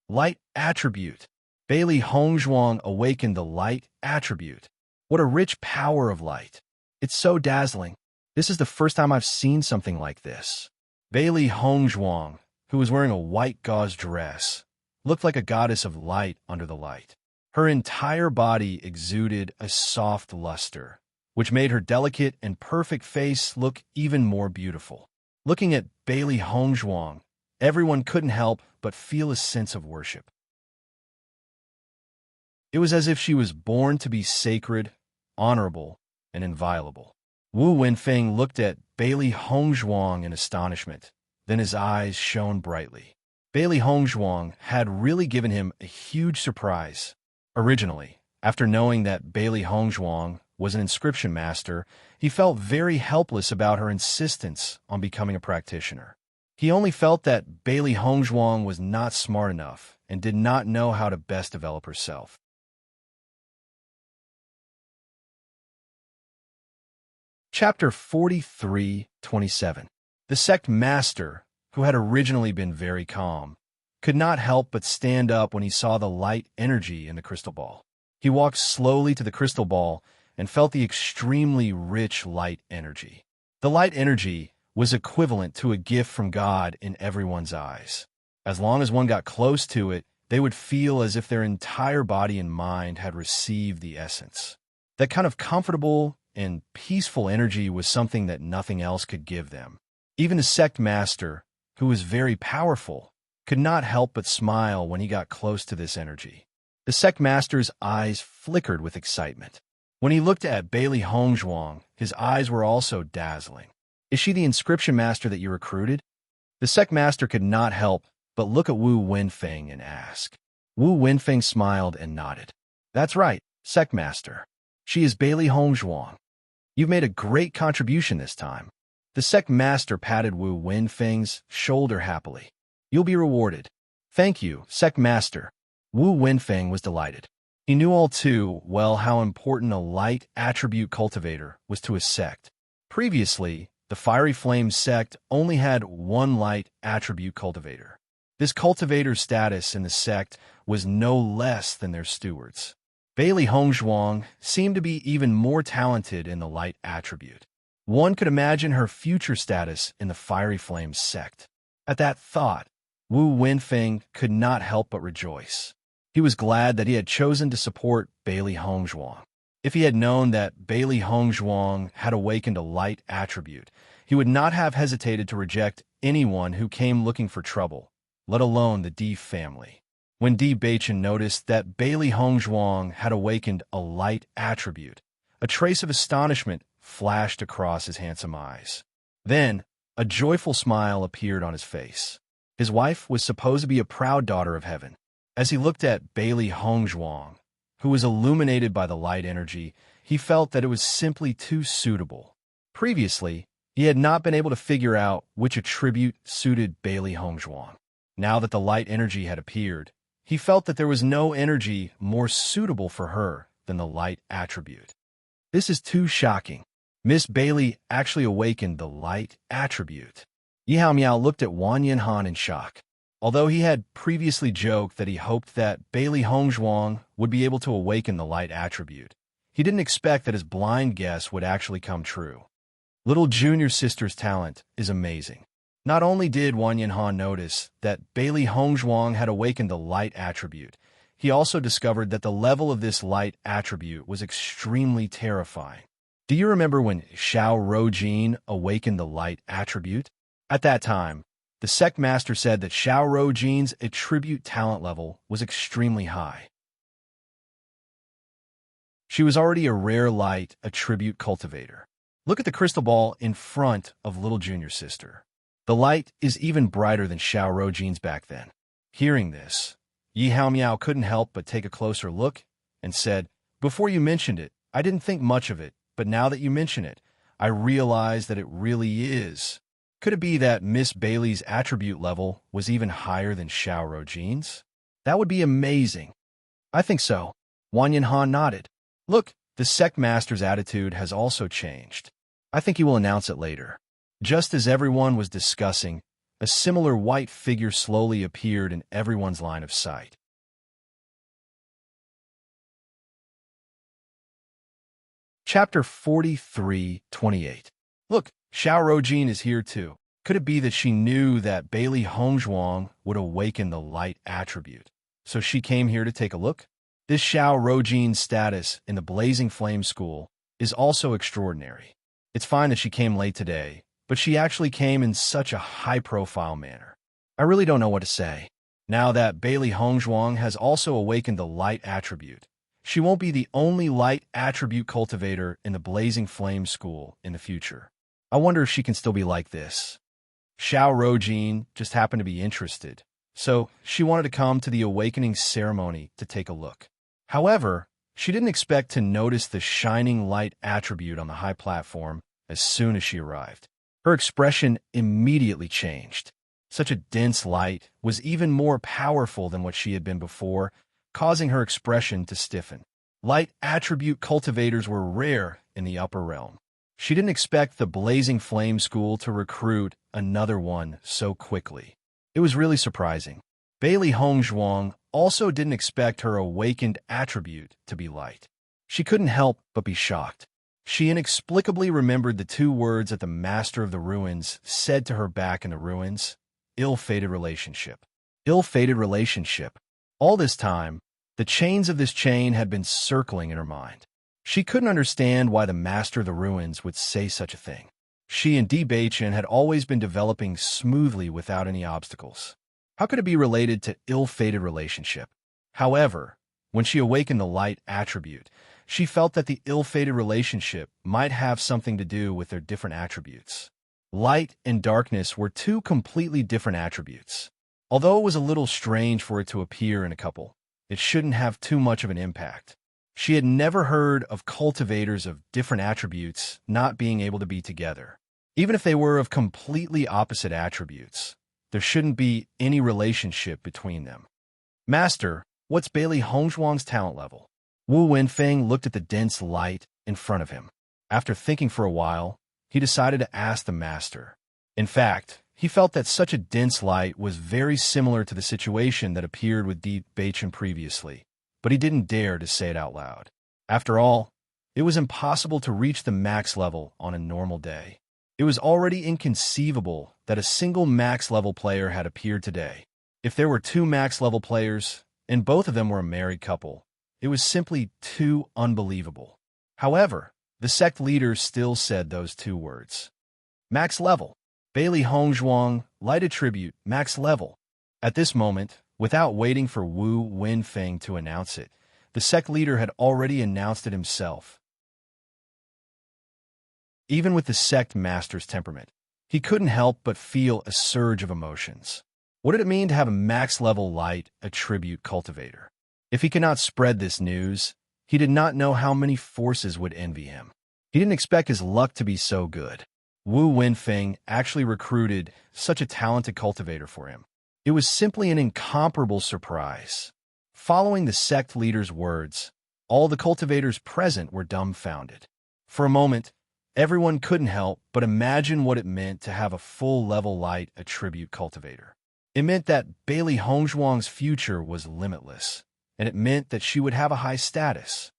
Light attribute. Bailey Hongzhuang awakened the light attribute. What a rich power of light. It's so dazzling. This is the first time I've seen something like this. Bailey Hongzhuang, who was wearing a white gauze dress, looked like a goddess of light under the light. Her entire body exuded a soft luster, which made her delicate and perfect face look even more beautiful. Looking at Bailey Hongzhuang, everyone couldn't help but feel a sense of worship. It was as if she was born to be sacred, honorable, and inviolable. Wu Wenfeng looked at Bailey Hongzhuang in astonishment, then his eyes shone brightly. Bailey Hongzhuang had really given him a huge surprise. Originally, after knowing that Bailey Hongzhuang was an inscription master, he felt very helpless about her insistence on becoming a practitioner. He only felt that Bailey Hongzhuang was not smart enough and did not know how to best develop herself. Chapter 43:27. The sect master who had originally been very calm, could not help but stand up when he saw the light energy in the crystal ball. He walked slowly to the crystal ball and felt the extremely rich light energy. The light energy was equivalent to a gift from God in everyone's eyes. As long as one got close to it, they would feel as if their entire body and mind had received the essence. That kind of comfortable and peaceful energy was something that nothing else could give them. Even the sect master, who was very powerful, could not help but smile when he got close to this energy. The sect master's eyes flickered with excitement. When he looked at Bailey Hongzhuang, his eyes were also dazzling. Is she the inscription master that you recruited? The sect master could not help but look at Wu Wenfeng and ask. Wu Wenfeng smiled and nodded. That's right, sect master. She is Bailey Hongzhuang. You've made a great contribution this time. The sect master patted Wu Wenfeng's shoulder happily. You'll be rewarded. Thank you, sect master. Wu Wenfeng was delighted. He knew all too well how important a light attribute cultivator was to his sect. Previously, the Fiery Flame sect only had one light attribute cultivator. This cultivator's status in the sect was no less than their steward's. Bailey Hongzhuang seemed to be even more talented in the light attribute. One could imagine her future status in the Fiery Flame sect. At that thought, Wu Wenfeng could not help but rejoice. He was glad that he had chosen to support Bailey Hongzhuang. If he had known that Bailey Hongzhuang had awakened a light attribute, he would not have hesitated to reject anyone who came looking for trouble, let alone the Di family. When Di Beichen noticed that Bailey Hongzhuang had awakened a light attribute, a trace of astonishment flashed across his handsome eyes. Then, a joyful smile appeared on his face. His wife was supposed to be a proud daughter of heaven. As he looked at Bailey Hongzhuang, who was illuminated by the light energy, he felt that it was simply too suitable. Previously, he had not been able to figure out which attribute suited Bailey Hongzhuang. Now that the light energy had appeared, he felt that there was no energy more suitable for her than the light attribute. This is too shocking. Miss Bailey actually awakened the light attribute. Yi Haomiao looked at Wang Yanhan in shock. Although he had previously joked that he hoped that Bailey Hongzhuang would be able to awaken the light attribute, he didn't expect that his blind guess would actually come true. Little junior sister's talent is amazing. Not only did Wang Yanhan notice that Bailey Hongzhuang had awakened the light attribute, he also discovered that the level of this light attribute was extremely terrifying. Do you remember when Xiao Rojin awakened the light attribute? At that time, the sect master said that Xiao Rojin's attribute talent level was extremely high. She was already a rare light attribute cultivator. Look at the crystal ball in front of little junior sister. The light is even brighter than Xiao Rojin's back then. Hearing this, Yi Haomiao couldn't help but take a closer look and said, Before you mentioned it, I didn't think much of it, but now that you mention it, I realize that it really is. Could it be that Miss Bailey's attribute level was even higher than Xiao Rojin's? That would be amazing. I think so. Wang Yanhan nodded. Look, the sect master's attitude has also changed. I think he will announce it later. Just as everyone was discussing, a similar white figure slowly appeared in everyone's line of sight. Chapter 43:28. Look, Xiao Rojin is here too. Could it be that she knew that Bailey Hongzhuang would awaken the light attribute, so she came here to take a look? This Xiao Rojin's status in the Blazing Flame School is also extraordinary. It's fine that she came late today, but she actually came in such a high-profile manner. I really don't know what to say. Now that Bailey Hongzhuang has also awakened the light attribute, she won't be the only light attribute cultivator in the Blazing Flame School in the future. I wonder if she can still be like this. Xiao Rojin just happened to be interested, so she wanted to come to the awakening ceremony to take a look. However, she didn't expect to notice the shining light attribute on the high platform as soon as she arrived. Her expression immediately changed. Such a dense light was even more powerful than what she had been before, causing her expression to stiffen. Light attribute cultivators were rare in the upper realm. She didn't expect the Blazing Flame School to recruit another one so quickly. It was really surprising. Bailey Hongzhuang also didn't expect her awakened attribute to be light. She couldn't help but be shocked. She inexplicably remembered the two words that the Master of the Ruins said to her back in the ruins: ill-fated relationship. Ill-fated relationship. All this time, the chains of this chain had been circling in her mind. She couldn't understand why the Master of the Ruins would say such a thing. She and Bewitching had always been developing smoothly without any obstacles. How could it be related to ill-fated relationship? However, when she awakened the light attribute, she felt that the ill-fated relationship might have something to do with their different attributes. Light and darkness were two completely different attributes. Although it was a little strange for it to appear in a couple, it shouldn't have too much of an impact. She had never heard of cultivators of different attributes not being able to be together. Even if they were of completely opposite attributes, there shouldn't be any relationship between them. Master, what's Bailey Hongzhuang's talent level? Wu Wenfeng looked at the dense light in front of him. After thinking for a while, he decided to ask the master. In fact, he felt that such a dense light was very similar to the situation that appeared with Bewitching previously, but he didn't dare to say it out loud. After all, it was impossible to reach the max level on a normal day. It was already inconceivable that a single max-level player had appeared today. If there were two max-level players, and both of them were a married couple, it was simply too unbelievable. However, the sect leader still said those two words. Max level. Bailey Hongzhuang, light attribute, max level. At this moment, without waiting for Wu Wenfeng to announce it, the sect leader had already announced it himself. Even with the sect master's temperament, he couldn't help but feel a surge of emotions. What did it mean to have a max-level light attribute cultivator? If he could not spread this news, he did not know how many forces would envy him. He didn't expect his luck to be so good. Wu Wenfeng actually recruited such a talented cultivator for him. It was simply an incomparable surprise. Following the sect leader's words, all the cultivators present were dumbfounded. For a moment, everyone couldn't help but imagine what it meant to have a full-level light attribute cultivator. It meant that Bailey Hongzhuang's future was limitless, and it meant that she would have a high status.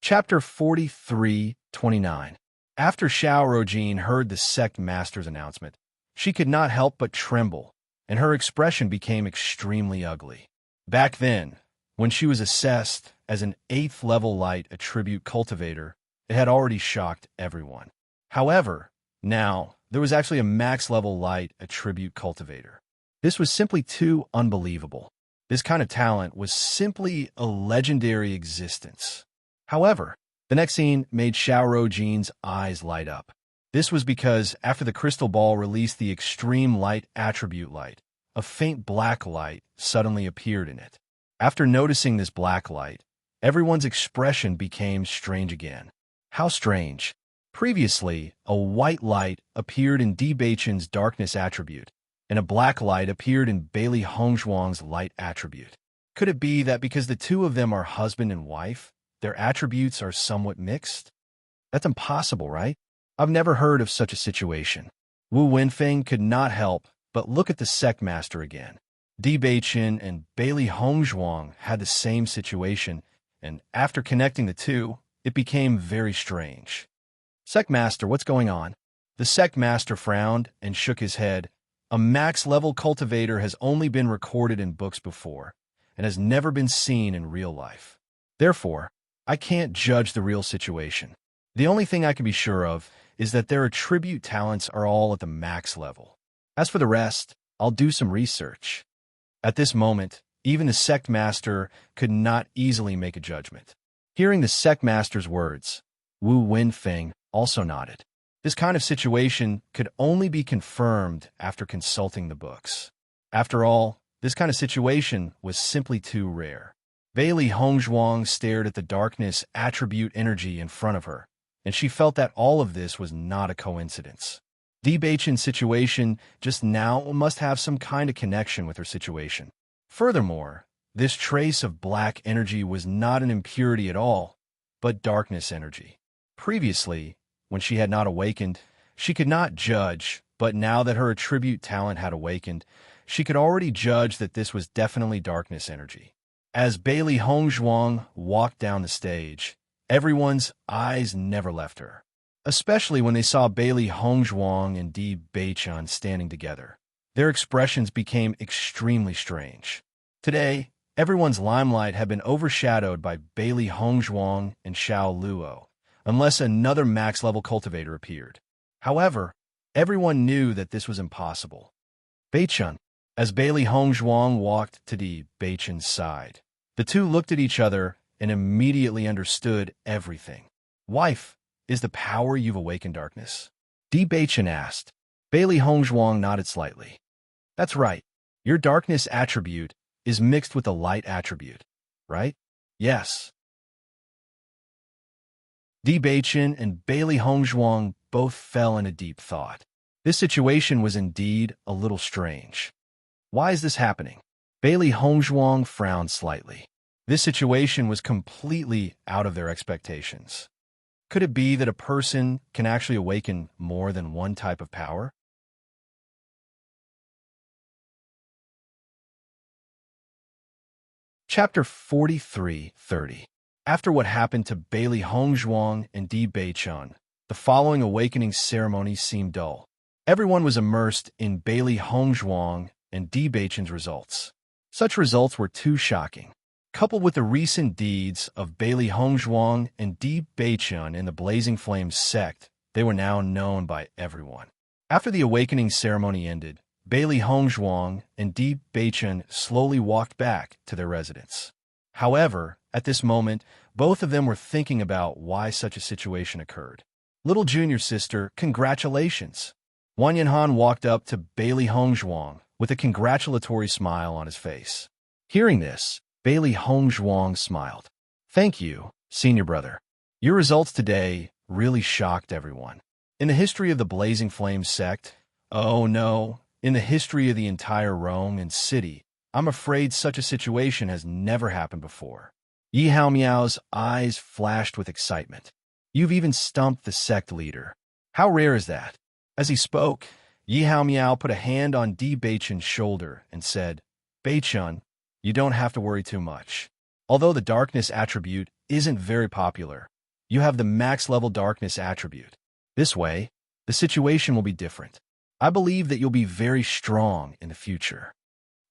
Chapter 43-29. After Xiao Rojin heard the sect master's announcement, she could not help but tremble, and her expression became extremely ugly. Back then, when she was assessed as an 8th-level light attribute cultivator, it had already shocked everyone. However, now, there was actually a max-level light attribute cultivator. This was simply too unbelievable. This kind of talent was simply a legendary existence. However, the next scene made Xiao Rojin's eyes light up. This was because after the crystal ball released the extreme light attribute light, a faint black light suddenly appeared in it. After noticing this black light, everyone's expression became strange again. How strange. Previously, a white light appeared in Bewitching's darkness attribute, and a black light appeared in Bailey Hongzhuang's light attribute. Could it be that because the two of them are husband and wife, their attributes are somewhat mixed? That's impossible, right? I've never heard of such a situation. Wu Wenfeng could not help but look at the sect master again. Bewitching and Bailey Hongzhuang had the same situation, and after connecting the two, it became very strange. Sect master, what's going on? The sect master frowned and shook his head. A max-level cultivator has only been recorded in books before, and has never been seen in real life. Therefore, I can't judge the real situation. The only thing I can be sure of is that their attribute talents are all at the max level. As for the rest, I'll do some research. At this moment, even the sect master could not easily make a judgment. Hearing the sect master's words, Wu Wenfeng also nodded. This kind of situation could only be confirmed after consulting the books. After all, this kind of situation was simply too rare. Bailey Hongzhuang stared at the darkness attribute energy in front of her, and she felt that all of this was not a coincidence. Bewitching's situation just now must have some kind of connection with her situation. Furthermore, This trace of black energy was not an impurity at all, but darkness energy. Previously, when she had not awakened, she could not judge, but now that her attribute talent had awakened, she could already judge that this was definitely darkness energy. As Bailey Hongzhuang walked down the stage, everyone's eyes never left her, especially when they saw Bailey Hongzhuang and Di Beichun standing together. Their expressions became extremely strange. Today, everyone's limelight had been overshadowed by Bailey Hongzhuang and Xiao Luo, unless another max-level cultivator appeared. However, everyone knew that this was impossible. Beichun. As Bailey Hongzhuang walked to Di Beichun's side, the two looked at each other and immediately understood everything. Wife, is the power you've awakened darkness? Di Beichun asked. Bailey Hongzhuang nodded slightly. That's right. Your darkness attribute is mixed with the light attribute, right? Yes. Di Beichun and Bailey Hongzhuang both fell into deep thought. This situation was indeed a little strange. Why is this happening? Bailey Hongzhuang frowned slightly. This situation was completely out of their expectations. Could it be that a person can actually awaken more than one type of power? Chapter 43:30. After what happened to Bailey Hongzhuang and Di Beichun, the following awakening ceremony seemed dull. Everyone was immersed in Bailey Hongzhuang and Di Beichun's results. Such results were too shocking. Coupled with the recent deeds of Bailey Hongzhuang and Di Beichun in the Blazing Flames sect, they were now known by everyone. After the awakening ceremony ended, Bailey Hongzhuang and Di Beichun slowly walked back to their residence. However, at this moment, both of them were thinking about why such a situation occurred. Little junior sister, congratulations! Wang Yanhan walked up to Bailey Hongzhuang with a congratulatory smile on his face. Hearing this, Bailey Hongzhuang smiled. Thank you, senior brother. Your results today really shocked everyone. In the history of the Blazing Flames sect, oh no, in the history of the entire Rome and city, I'm afraid such a situation has never happened before. Yi Haomiao's eyes flashed with excitement. You've even stumped the sect leader. How rare is that? As he spoke, Yi Haomiao put a hand on Di Beichun's shoulder and said, Beichun, you don't have to worry too much. Although the darkness attribute isn't very popular, you have the max-level darkness attribute. This way, the situation will be different. I believe that you'll be very strong in the future.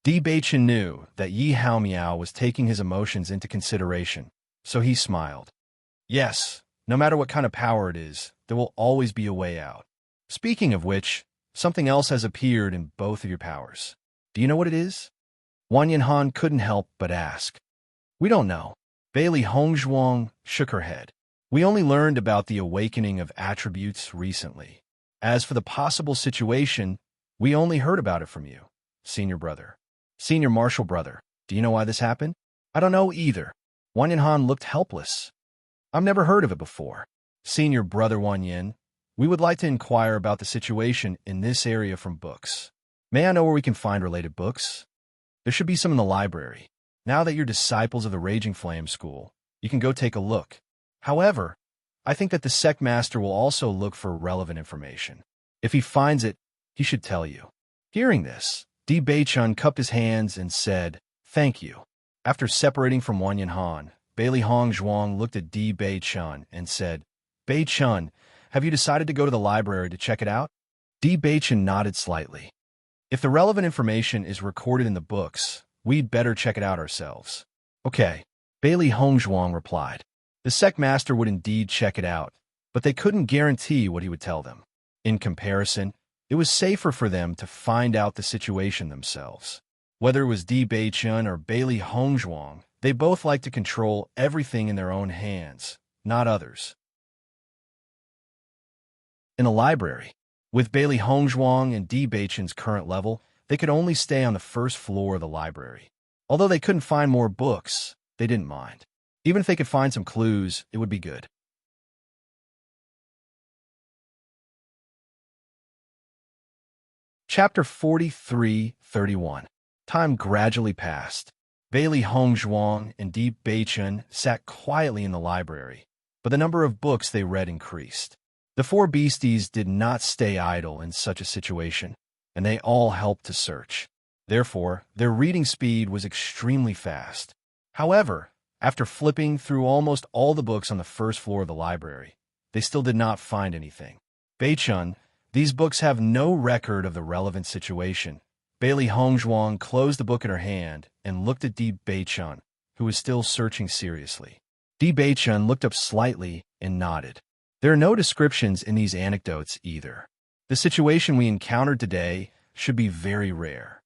Di Beichun knew that Yi Haomiao was taking his emotions into consideration, so he smiled. Yes, no matter what kind of power it is, there will always be a way out. Speaking of which, something else has appeared in both of your powers. Do you know what it is? Wang Yanhan couldn't help but ask. We don't know. Bailey Hongzhuang shook her head. We only learned about the awakening of attributes recently. As for the possible situation, we only heard about it from you, senior brother. Senior martial brother, do you know why this happened? I don't know either. Wang Yanhan looked helpless. I've never heard of it before. Senior brother Wang Yin, we would like to inquire about the situation in this area from books. May I know where we can find related books? There should be some in the library. Now that you're disciples of the Raging Flame School, you can go take a look. However, I think that the sect master will also look for relevant information. If he finds it, he should tell you. Hearing this, Di Beichun cupped his hands and said, Thank you. After separating from Wang Yanhan, Bailey Hongzhuang looked at Di Beichun and said, Beichun, have you decided to go to the library to check it out? Di Beichun nodded slightly. If the relevant information is recorded in the books, we'd better check it out ourselves. Okay, Bailey Hongzhuang replied. The sect master would indeed check it out, but they couldn't guarantee what he would tell them. In comparison, it was safer for them to find out the situation themselves. Whether it was Di Beichun or Bailey Hongzhuang, they both like to control everything in their own hands, not others. In a library, with Bailey Hongzhuang and Di Beichun's current level, they could only stay on the first floor of the library. Although they couldn't find more books, they didn't mind. Even if they could find some clues, it would be good. Chapter 43:31. Time gradually passed. Bailey Hongzhuang and Di Beichun sat quietly in the library, but the number of books they read increased. The four beasties did not stay idle in such a situation, and they all helped to search. Therefore, their reading speed was extremely fast. However, after flipping through almost all the books on the first floor of the library, they still did not find anything. Beichun, these books have no record of the relevant situation. Bailey Hongzhuang closed the book in her hand and looked at Di Beichun, who was still searching seriously. Di Beichun looked up slightly and nodded. There are no descriptions in these anecdotes either. The situation we encountered today should be very rare.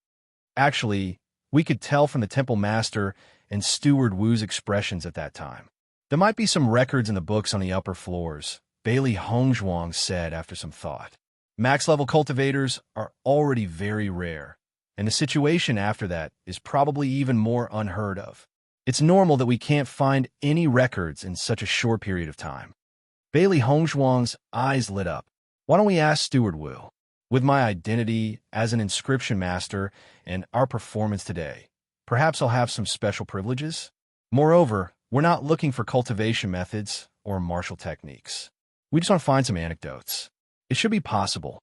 Actually, we could tell from the temple master and Steward Wu's expressions at that time. There might be some records in the books on the upper floors, Bailey Hongzhuang said after some thought. Max-level cultivators are already very rare, and the situation after that is probably even more unheard of. It's normal that we can't find any records in such a short period of time. Bailey Hongzhuang's eyes lit up. Why don't we ask Steward Wu? With my identity as an inscription master and our performance today, perhaps I'll have some special privileges? Moreover, we're not looking for cultivation methods or martial techniques. We just want to find some anecdotes. It should be possible.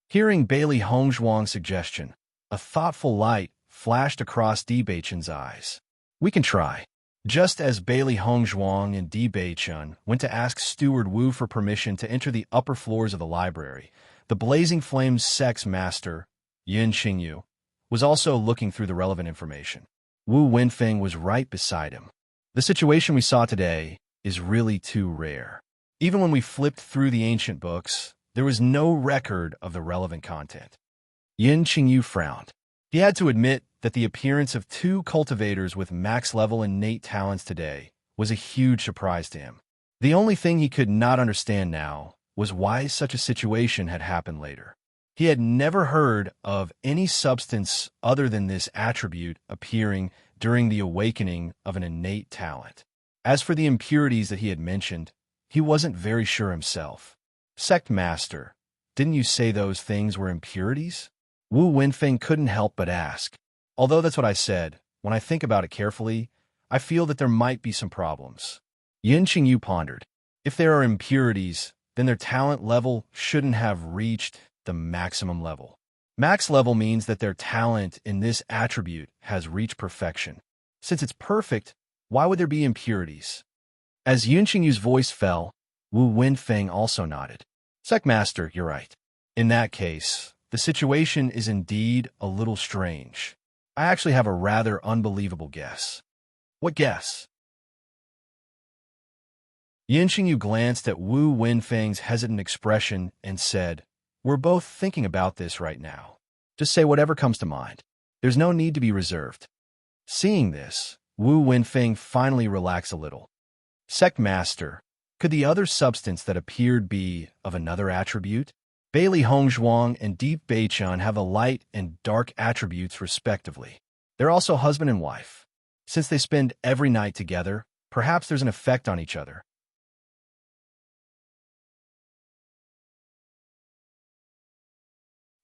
Hearing Bailey Hongzhuang's suggestion, a thoughtful light flashed across Di Beichun's eyes. We can try. Just as Bailey Hongzhuang and Di Beichun went to ask Steward Wu for permission to enter the upper floors of the library, the Blazing Flames sex master, Yin Qingyu, was also looking through the relevant information. Wu Wenfeng was right beside him. The situation we saw today is really too rare. Even when we flipped through the ancient books, there was no record of the relevant content. Yin Qingyu frowned. He had to admit that the appearance of two cultivators with max-level innate talents today was a huge surprise to him. The only thing he could not understand now was why such a situation had happened later. He had never heard of any substance other than this attribute appearing during the awakening of an innate talent. As for the impurities that he had mentioned, he wasn't very sure himself. Sect Master, didn't you say those things were impurities? Wu Wenfeng couldn't help but ask. Although that's what I said, when I think about it carefully, I feel that there might be some problems. Yin Qingyu pondered. If there are impurities, then their talent level shouldn't have reached the maximum level. Max level means that their talent in this attribute has reached perfection. Since it's perfect, why would there be impurities? As Yin Qingyu's voice fell, Wu Wenfeng also nodded. Sect Master, you're right. In that case, the situation is indeed a little strange. I actually have a rather unbelievable guess. What guess? Yin Qingyu glanced at Wu Wenfeng's hesitant expression and said, We're both thinking about this right now. Just say whatever comes to mind. There's no need to be reserved. Seeing this, Wu Wenfeng finally relaxed a little. Sect Master, could the other substance that appeared be of another attribute? Bailey Hongzhuang and Di Beichun have the light and dark attributes respectively. They're also husband and wife. Since they spend every night together, perhaps there's an effect on each other.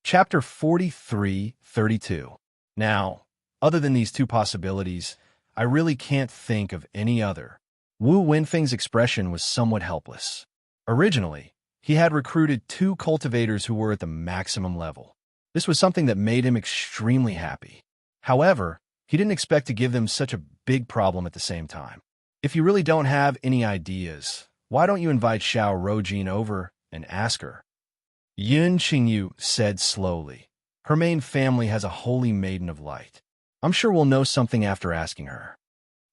Chapter 43:32. Now, other than these two possibilities, I really can't think of any other. Wu Wenfeng's expression was somewhat helpless. Originally, he had recruited two cultivators who were at the maximum level. This was something that made him extremely happy. However, he didn't expect to give them such a big problem at the same time. If you really don't have any ideas, why don't you invite Xiao Rojin over and ask her? Yin Qingyu said slowly. Her main family has a holy maiden of light. I'm sure we'll know something after asking her.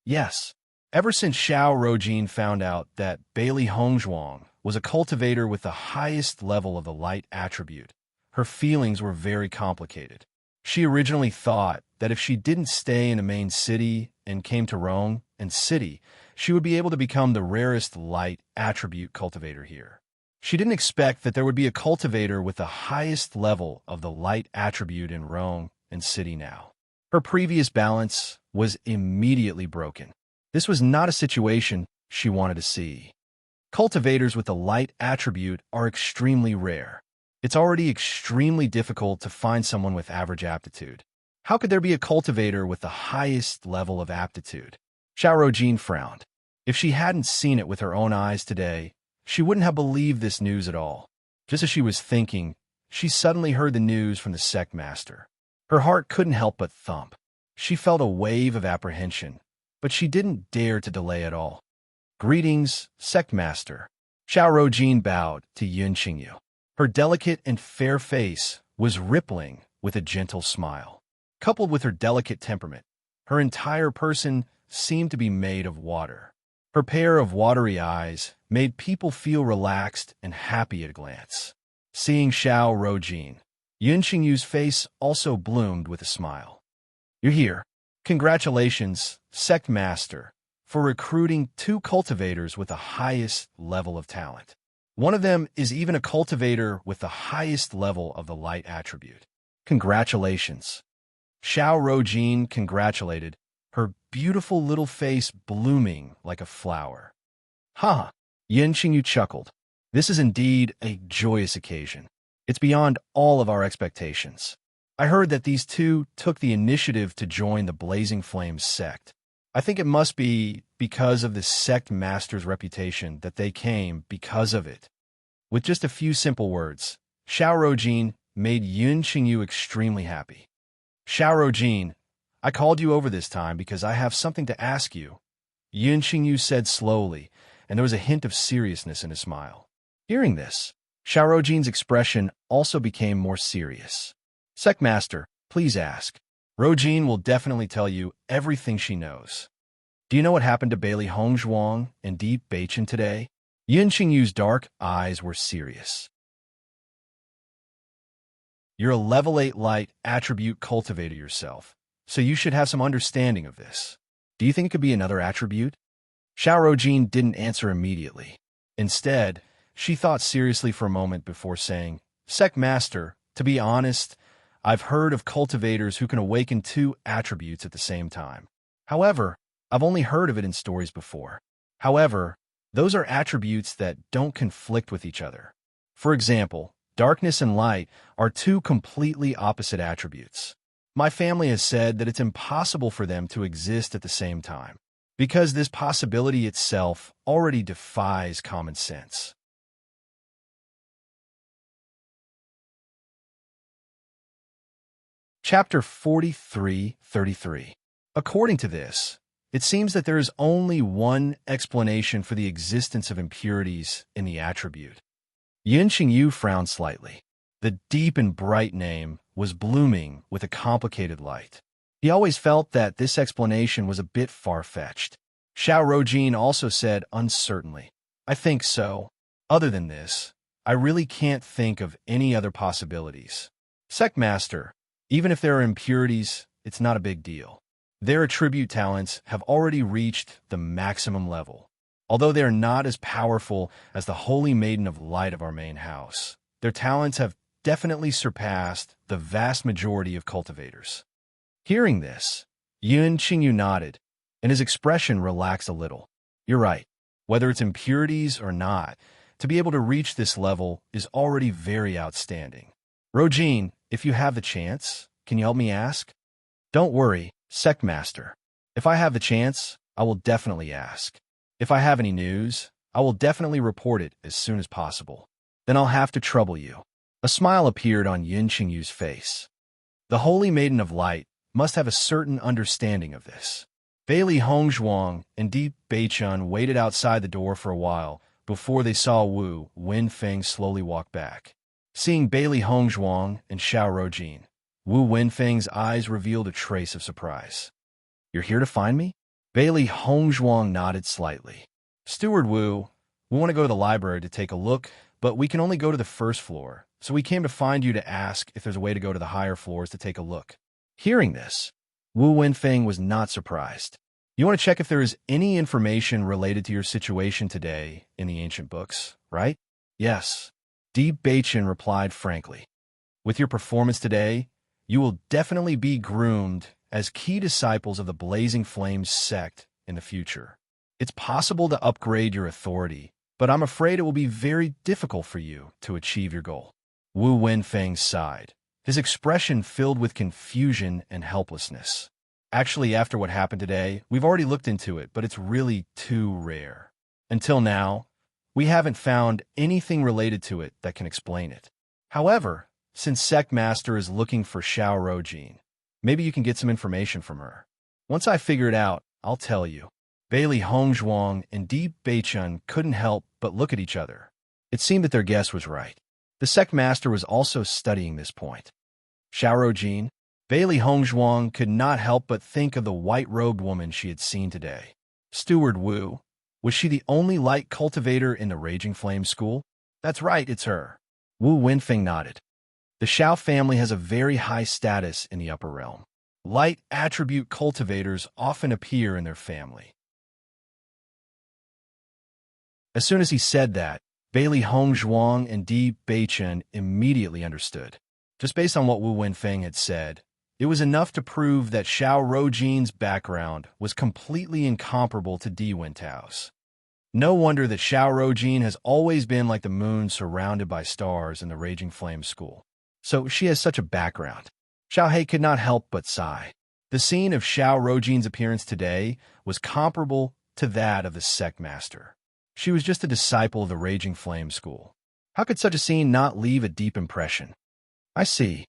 Yes. Ever since Xiao Rojin found out that Bailey Hongzhuang was a cultivator with the highest level of the light attribute, her feelings were very complicated. She originally thought that if she didn't stay in the main city and came to Rome and city, she would be able to become the rarest light attribute cultivator here. She didn't expect that there would be a cultivator with the highest level of the light attribute in Rome and city now. Her previous balance was immediately broken. This was not a situation she wanted to see. Cultivators with the light attribute are extremely rare. It's already extremely difficult to find someone with average aptitude. How could there be a cultivator with the highest level of aptitude? Xiao Rojin frowned. If she hadn't seen it with her own eyes today, she wouldn't have believed this news at all. Just as she was thinking, she suddenly heard the news from the sect master. Her heart couldn't help but thump. She felt a wave of apprehension, but she didn't dare to delay at all. Greetings, sect master. Xiao Rojin bowed to Yun Qingyu. Her delicate and fair face was rippling with a gentle smile. Coupled with her delicate temperament, her entire person seemed to be made of water. Her pair of watery eyes made people feel relaxed and happy at a glance. Seeing Xiao Rojin, Yun Qingyu's face also bloomed with a smile. You're here. Congratulations, sect master, for recruiting 2 cultivators with the highest level of talent. One of them is even a cultivator with the highest level of the light attribute. Congratulations. Xiao Rojin congratulated, her beautiful little face blooming like a flower. Ha! Yun Qingyu chuckled. This is indeed a joyous occasion. It's beyond all of our expectations. I heard that these 2 took the initiative to join the Blazing Flames sect. I think it must be because of the sect master's reputation that they came because of it. With just a few simple words, Xiao Rojin made Yun Qingyu extremely happy. Xiao Rojin, I called you over this time because I have something to ask you, Yun Qingyu said slowly, and there was a hint of seriousness in his smile. Hearing this, Xiao Rojin's expression also became more serious. Sect master, please ask. Rojin will definitely tell you everything she knows. Do you know what happened to Bailey Hongzhuang and Bewitching today? Yun Qingyu's dark eyes were serious. You're a level 8 light attribute cultivator yourself, so you should have some understanding of this. Do you think it could be another attribute? Xiao Rojin didn't answer immediately. Instead, she thought seriously for a moment before saying, Sect Master, to be honest, I've heard of cultivators who can awaken 2 attributes at the same time. However, I've only heard of it in stories before. However, those are attributes that don't conflict with each other. For example, darkness and light are 2 completely opposite attributes. My family has said that it's impossible for them to exist at the same time, because this possibility itself already defies common sense. Chapter 43:33. According to this, it seems that there is only one explanation for the existence of impurities in the attribute. Yun Qingyu frowned slightly. The deep and bright name was blooming with a complicated light. He always felt that this explanation was a bit far-fetched. Xiao Rojin also said uncertainly, I think so. Other than this, I really can't think of any other possibilities. Sect Master, even if there are impurities, it's not a big deal. Their attribute talents have already reached the maximum level. Although they are not as powerful as the Holy Maiden of Light of our main house, their talents have definitely surpassed the vast majority of cultivators. Hearing this, Yun Qingyu nodded, and his expression relaxed a little. You're right. Whether it's impurities or not, to be able to reach this level is already very outstanding. Rojin, if you have the chance, can you help me ask? Don't worry, Sect Master. If I have the chance, I will definitely ask. If I have any news, I will definitely report it as soon as possible. Then I'll have to trouble you. A smile appeared on Yun Qingyu's face. The Holy Maiden of Light must have a certain understanding of this. Bailey Hongzhuang and Di Beichun waited outside the door for a while before they saw Wu Wenfeng slowly walk back. Seeing Bailey Hongzhuang and Xiao Rojin, Wu Wenfeng's eyes revealed a trace of surprise. You're here to find me? Bailey Hongzhuang nodded slightly. Steward Wu, we want to go to the library to take a look, but we can only go to the first floor, so we came to find you to ask if there's a way to go to the higher floors to take a look. Hearing this, Wu Wenfeng was not surprised. You want to check if there is any information related to your situation today in the ancient books, right? Yes. Di Beichun replied frankly. With your performance today, you will definitely be groomed as key disciples of the Blazing Flames sect in the future. It's possible to upgrade your authority, but I'm afraid it will be very difficult for you to achieve your goal. Wu Wenfeng sighed, his expression filled with confusion and helplessness. Actually, after what happened today, we've already looked into it, but it's really too rare. Until now, we haven't found anything related to it that can explain it. However, since Sect Master is looking for Xiao Rojin, maybe you can get some information from her. Once I figure it out, I'll tell you. Bailey Hongzhuang and Di Beichun couldn't help but look at each other. It seemed that their guess was right. The Sect Master was also studying this point. Xiao Rojin, Bailey Hongzhuang could not help but think of the white-robed woman she had seen today. Steward Wu. Was she the only light cultivator in the Raging Flame School? That's right, it's her. Wu Wenfeng nodded. The Xiao family has a very high status in the upper realm. Light attribute cultivators often appear in their family. As soon as he said that, Bailey Hongzhuang and Di Beichun immediately understood. Just based on what Wu Wenfeng had said, it was enough to prove that Xiao Rojin's background was completely incomparable to Di Wentao's. No wonder that Xiao Rojin has always been like the moon surrounded by stars in the Raging Flame School. So she has such a background. Xiao Hei could not help but sigh. The scene of Xiao Rojin's appearance today was comparable to that of the Sect Master. She was just a disciple of the Raging Flame School. How could such a scene not leave a deep impression? I see.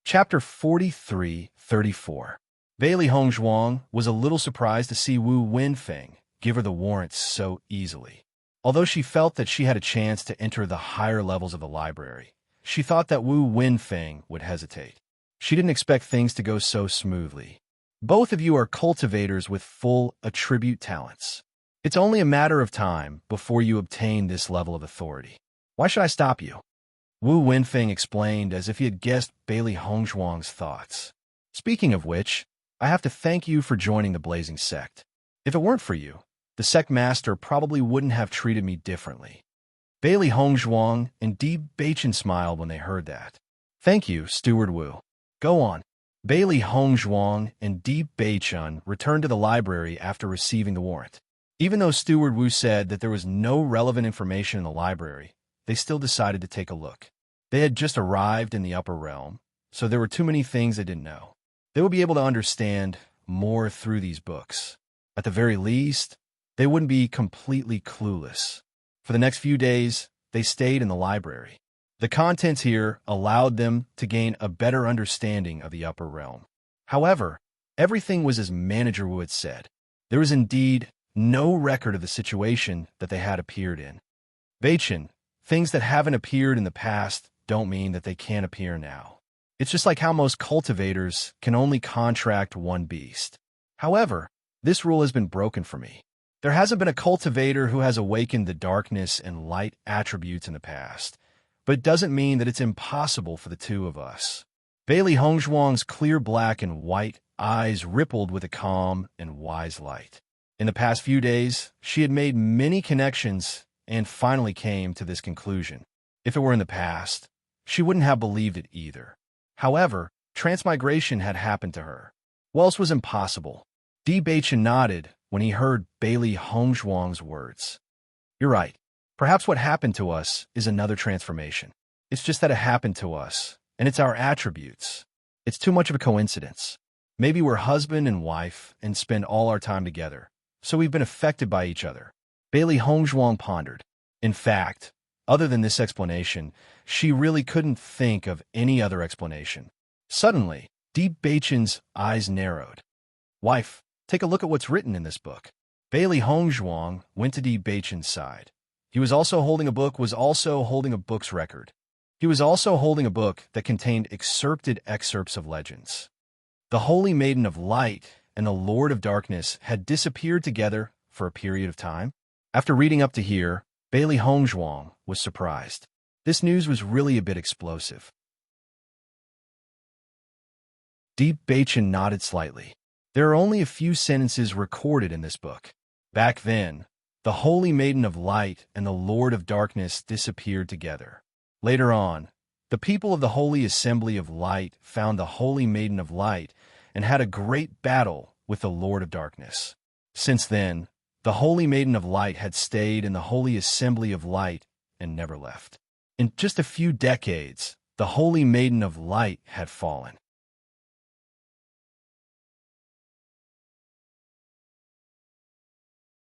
Chapter 43-34. Bailey Hongzhuang was a little surprised to see Wu Wenfeng give her the warrants so easily. Although she felt that she had a chance to enter the higher levels of the library, she thought that Wu Wenfeng would hesitate. She didn't expect things to go so smoothly. Both of you are cultivators with full attribute talents. It's only a matter of time before you obtain this level of authority. Why should I stop you? Wu Wenfeng explained as if he had guessed Bailey Hongzhuang's thoughts. Speaking of which, I have to thank you for joining the Blazing Sect. If it weren't for you, the Sect Master probably wouldn't have treated me differently. Bailey Hongzhuang and Di Beichun smiled when they heard that. Thank you, Steward Wu. Go on. Bailey Hongzhuang and Di Beichun returned to the library after receiving the warrant. Even though Steward Wu said that there was no relevant information in the library, they still decided to take a look. They had just arrived in the upper realm, so there were too many things they didn't know. They would be able to understand more through these books. At the very least, they wouldn't be completely clueless. For the next few days, they stayed in the library. The contents here allowed them to gain a better understanding of the upper realm. However, everything was as Manager Wu had said. There was indeed no record of the situation that they had appeared in. Beichun, things that haven't appeared in the past don't mean that they can't appear now. It's just like how most cultivators can only contract one beast. However, this rule has been broken for me. There hasn't been a cultivator who has awakened the darkness and light attributes in the past, but it doesn't mean that it's impossible for the two of us. Bailey Hongzhuang's clear black and white eyes rippled with a calm and wise light. In the past few days, she had made many connections and finally came to this conclusion. If it were in the past, she wouldn't have believed it either. However, transmigration had happened to her. What else was impossible? Di Beichun nodded when he heard Bailey Hongzhuang's words. You're right. Perhaps what happened to us is another transformation. It's just that it happened to us, and it's our attributes. It's too much of a coincidence. Maybe we're husband and wife and spend all our time together, so we've been affected by each other. Bailey Hongzhuang pondered. In fact, other than this explanation, she really couldn't think of any other explanation. Suddenly, Di Beichun's eyes narrowed. Wife, take a look at what's written in this book. Bailey Hongzhuang went to Di Beichun's side. He was also holding a book's record. He was also holding a book that contained excerpts of legends. The Holy Maiden of Light and the Lord of Darkness had disappeared together for a period of time. After reading up to here, Bailey Hongzhuang was surprised. This news was really a bit explosive. Di Beichun nodded slightly. There are only a few sentences recorded in this book. Back then, the Holy Maiden of Light and the Lord of Darkness disappeared together. Later on, the people of the Holy Assembly of Light found the Holy Maiden of Light and had a great battle with the Lord of Darkness. Since then, The Holy Maiden of Light had stayed in the Holy Assembly of Light and never left. In just a few decades, the Holy Maiden of Light had fallen.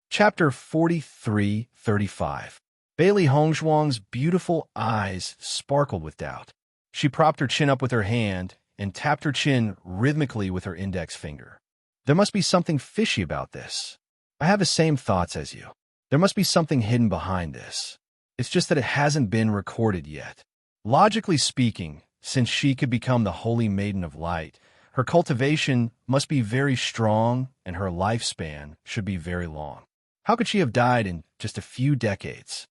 Chapter 43-35. Bailey Hongzhuang's beautiful eyes sparkled with doubt. She propped her chin up with her hand and tapped her chin rhythmically with her index finger. There must be something fishy about this. I have the same thoughts as you. There must be something hidden behind this. It's just that it hasn't been recorded yet. Logically speaking, since she could become the Holy Maiden of Light, her cultivation must be very strong and her lifespan should be very long. How could she have died in just a few decades?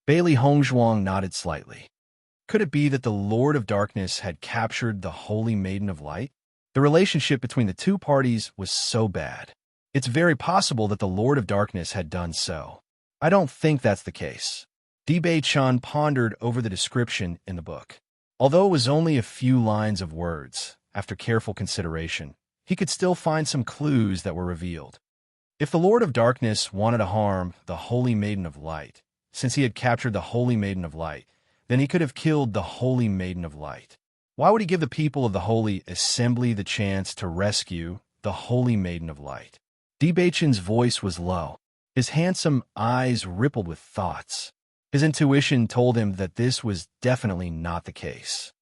Bailey Hongzhuang nodded slightly. Could it be that the Lord of Darkness had captured the Holy Maiden of Light? The relationship between the two parties was so bad. It's very possible that the Lord of Darkness had done so. I don't think that's the case. Bei-chan pondered over the description in the book. Although it was only a few lines of words, after careful consideration, he could still find some clues that were revealed. If the Lord of Darkness wanted to harm the Holy Maiden of Light, since he had captured the Holy Maiden of Light, then he could have killed the Holy Maiden of Light. Why would he give the people of the Holy Assembly the chance to rescue the Holy Maiden of Light? Bei-chan's voice was low. His handsome eyes rippled with thoughts. His intuition told him that this was definitely not the case.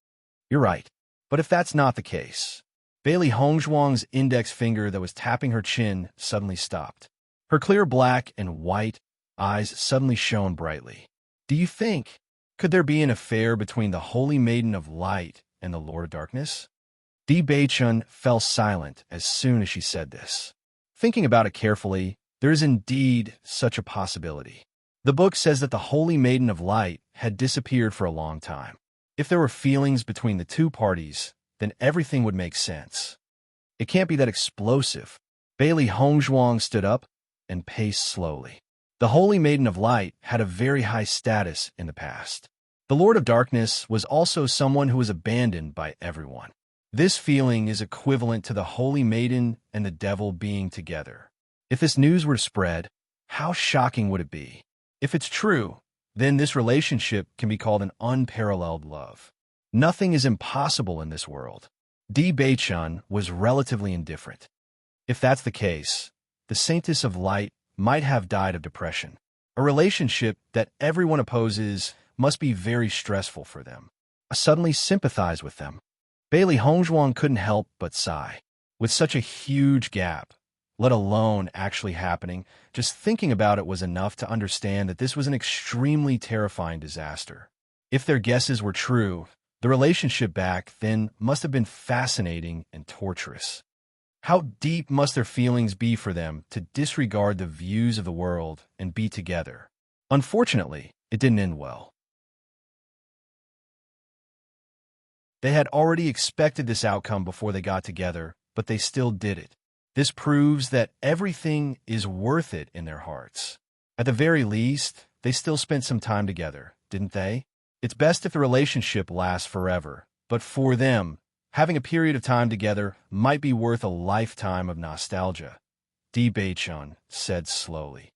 You're right, but if that's not the case... Bailey Hongzhuang's index finger that was tapping her chin suddenly stopped. Her clear black and white eyes suddenly shone brightly. Do you think, could there be an affair between the Holy Maiden of Light and the Lord of Darkness? Bei-chan fell silent as soon as she said this. Thinking about it carefully, there is indeed such a possibility. The book says that the Holy Maiden of Light had disappeared for a long time. If there were feelings between the two parties, then everything would make sense. It can't be that explosive. Bailey Hongzhuang stood up and paced slowly. The Holy Maiden of Light had a very high status in the past. The Lord of Darkness was also someone who was abandoned by everyone. This feeling is equivalent to the Holy Maiden and the devil being together. If this news were to spread, how shocking would it be? If it's true, then this relationship can be called an unparalleled love. Nothing is impossible in this world. Bei-chan was relatively indifferent. If that's the case, the Saintess of Light might have died of depression. A relationship that everyone opposes must be very stressful for them. I suddenly sympathize with them. Bailey Hongzhuang couldn't help but sigh. With such a huge gap, let alone actually happening, just thinking about it was enough to understand that this was an extremely terrifying disaster. If their guesses were true, the relationship back then must have been fascinating and torturous. How deep must their feelings be for them to disregard the views of the world and be together? Unfortunately, it didn't end well. They had already expected this outcome before they got together, but they still did it. This proves that everything is worth it in their hearts. At the very least, they still spent some time together, didn't they? It's best if the relationship lasts forever, but for them, having a period of time together might be worth a lifetime of nostalgia, Bei-chan said slowly.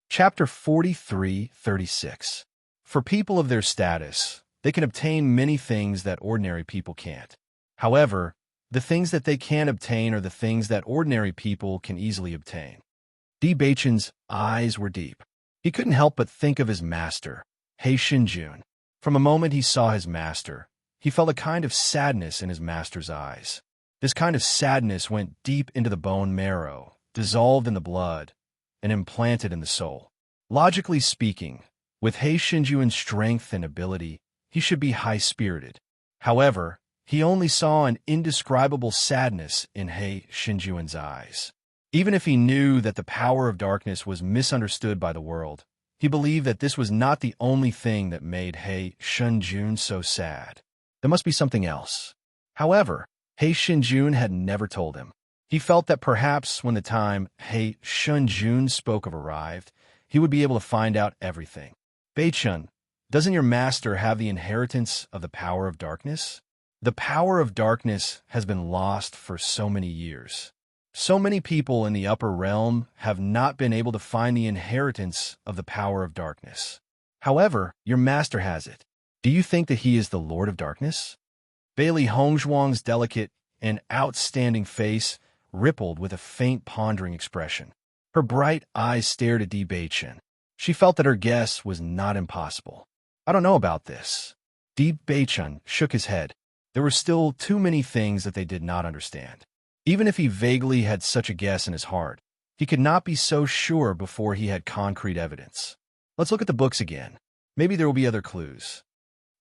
Chapter 43-36. For people of their status, they can obtain many things that ordinary people can't. However, the things that they can obtain are the things that ordinary people can easily obtain. Bei-chan's eyes were deep. He couldn't help but think of his master, He Shinjun. From the moment he saw his master, he felt a kind of sadness in his master's eyes. This kind of sadness went deep into the bone marrow, dissolved in the blood, and implanted in the soul. Logically speaking, with He Shinjun's strength and ability, he should be high-spirited. However, he only saw an indescribable sadness in He Shinjun's eyes. Even if he knew that the power of darkness was misunderstood by the world, he believed that this was not the only thing that made He Shinjun so sad. There must be something else. However, He Shinjun had never told him. He felt that perhaps when the time He Shinjun spoke of arrived, he would be able to find out everything. Bei-chan, doesn't your master have the inheritance of the power of darkness? The power of darkness has been lost for so many years. So many people in the upper realm have not been able to find the inheritance of the power of darkness. However, your master has it. Do you think that he is the Lord of Darkness? Bailey Hongzhuang's delicate and outstanding face rippled with a faint pondering expression. Her bright eyes stared at Di Beichen. She felt that her guess was not impossible. I don't know about this. Di Beichen shook his head. There were still too many things that they did not understand. Even if he vaguely had such a guess in his heart, he could not be so sure before he had concrete evidence. Let's look at the books again. Maybe there will be other clues.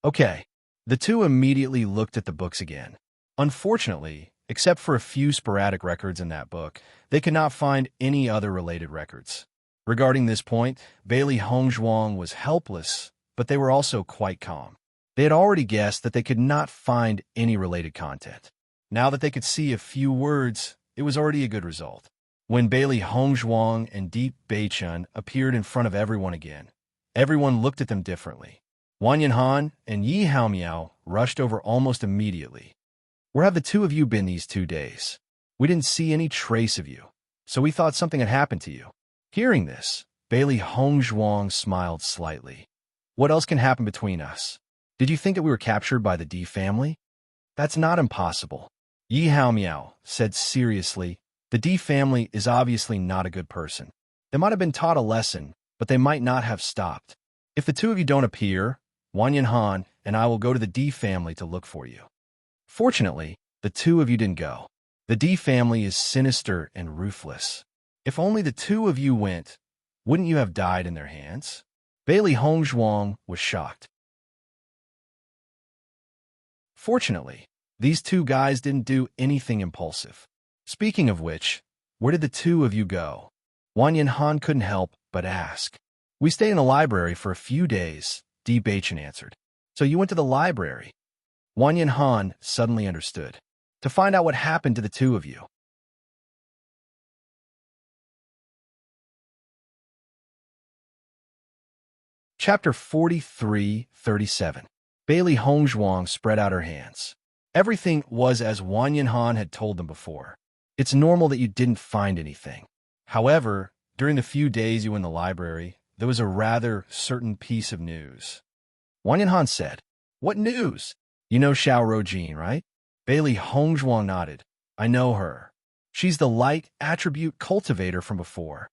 Okay. The two immediately looked at the books again. Unfortunately, except for a few sporadic records in that book, they could not find any other related records. Regarding this point, Bailey Hongzhuang was helpless, but they were also quite calm. They had already guessed that they could not find any related content. Now that they could see a few words, it was already a good result. When Bailey Hongzhuang and Di Beichen appeared in front of everyone again, everyone looked at them differently. Wang Yanhan and Yi Haomiao rushed over almost immediately. Where have the two of you been these 2 days? We didn't see any trace of you, so we thought something had happened to you. Hearing this, Bailey Hongzhuang smiled slightly. What else can happen between us? Did you think that we were captured by the Di family? That's not impossible. Yi Haomiao said seriously, the Di family is obviously not a good person. They might have been taught a lesson, but they might not have stopped. If the two of you don't appear, Wang Yanhan and I will go to the Di family to look for you. Fortunately, the two of you didn't go. The Di family is sinister and ruthless. If only the two of you went, wouldn't you have died in their hands? Bailey Hongzhuang was shocked. Fortunately, these two guys didn't do anything impulsive. Speaking of which, where did the two of you go? Wang Yanhan couldn't help but ask. We stayed in the library for a few days, Di Beichen answered. So you went to the library? Wang Yanhan suddenly understood. To find out what happened to the two of you. Chapter 43-37. Bailey Hongzhuang spread out her hands. Everything was as Wang Yanhan had told them before. It's normal that you didn't find anything. However, during the few days you were in the library, there was a rather certain piece of news. Wang Yanhan said, What news? You know Xiao Rojin, right? Bailey Hongzhuang nodded. I know her. She's the light attribute cultivator from before.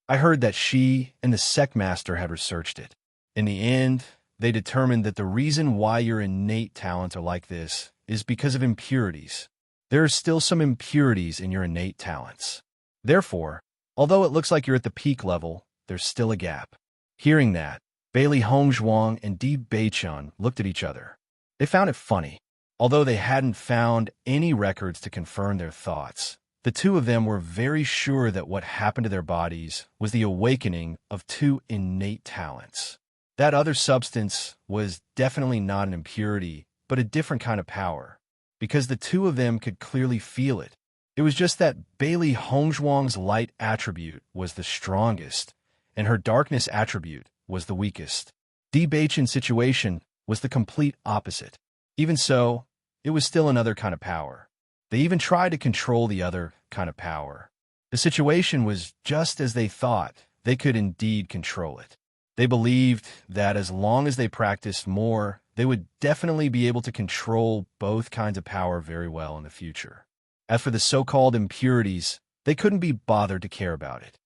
I heard that she and the sect master had researched it. In the end, they determined that the reason why your innate talents are like this is because of impurities. There are still some impurities in your innate talents. Therefore, although it looks like you're at the peak level, there's still a gap. Hearing that, Bailey Hongzhuang and Di Beichen looked at each other. They found it funny. Although they hadn't found any records to confirm their thoughts, the two of them were very sure that what happened to their bodies was the awakening of two innate talents. That other substance was definitely not an impurity, but a different kind of power, because the two of them could clearly feel it. It was just that Bailey Hongzhuang's light attribute was the strongest, and her darkness attribute was the weakest. Di Beichen's situation was the complete opposite. Even so, it was still another kind of power. They even tried to control the other kind of power. The situation was just as they thought. They could indeed control it. They believed that as long as they practiced more, they would definitely be able to control both kinds of power very well in the future. As for the so-called impurities, they couldn't be bothered to care about it.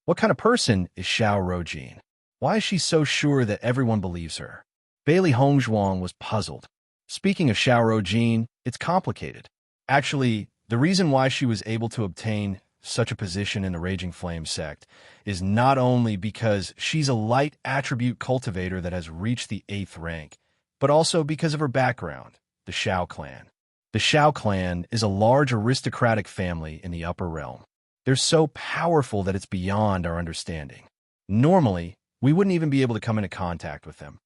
What kind of person is Xiao Rojin? Why is she so sure that everyone believes her? Bailey Hongzhuang was puzzled. Speaking of Xiao Rojin, it's complicated. Actually, the reason why she was able to obtain such a position in the Raging Flame sect is not only because she's a light attribute cultivator that has reached the 8th rank, but also because of her background, the Shao clan. The Shao clan is a large aristocratic family in the upper realm. They're so powerful that it's beyond our understanding. Normally, we wouldn't even be able to come into contact with them.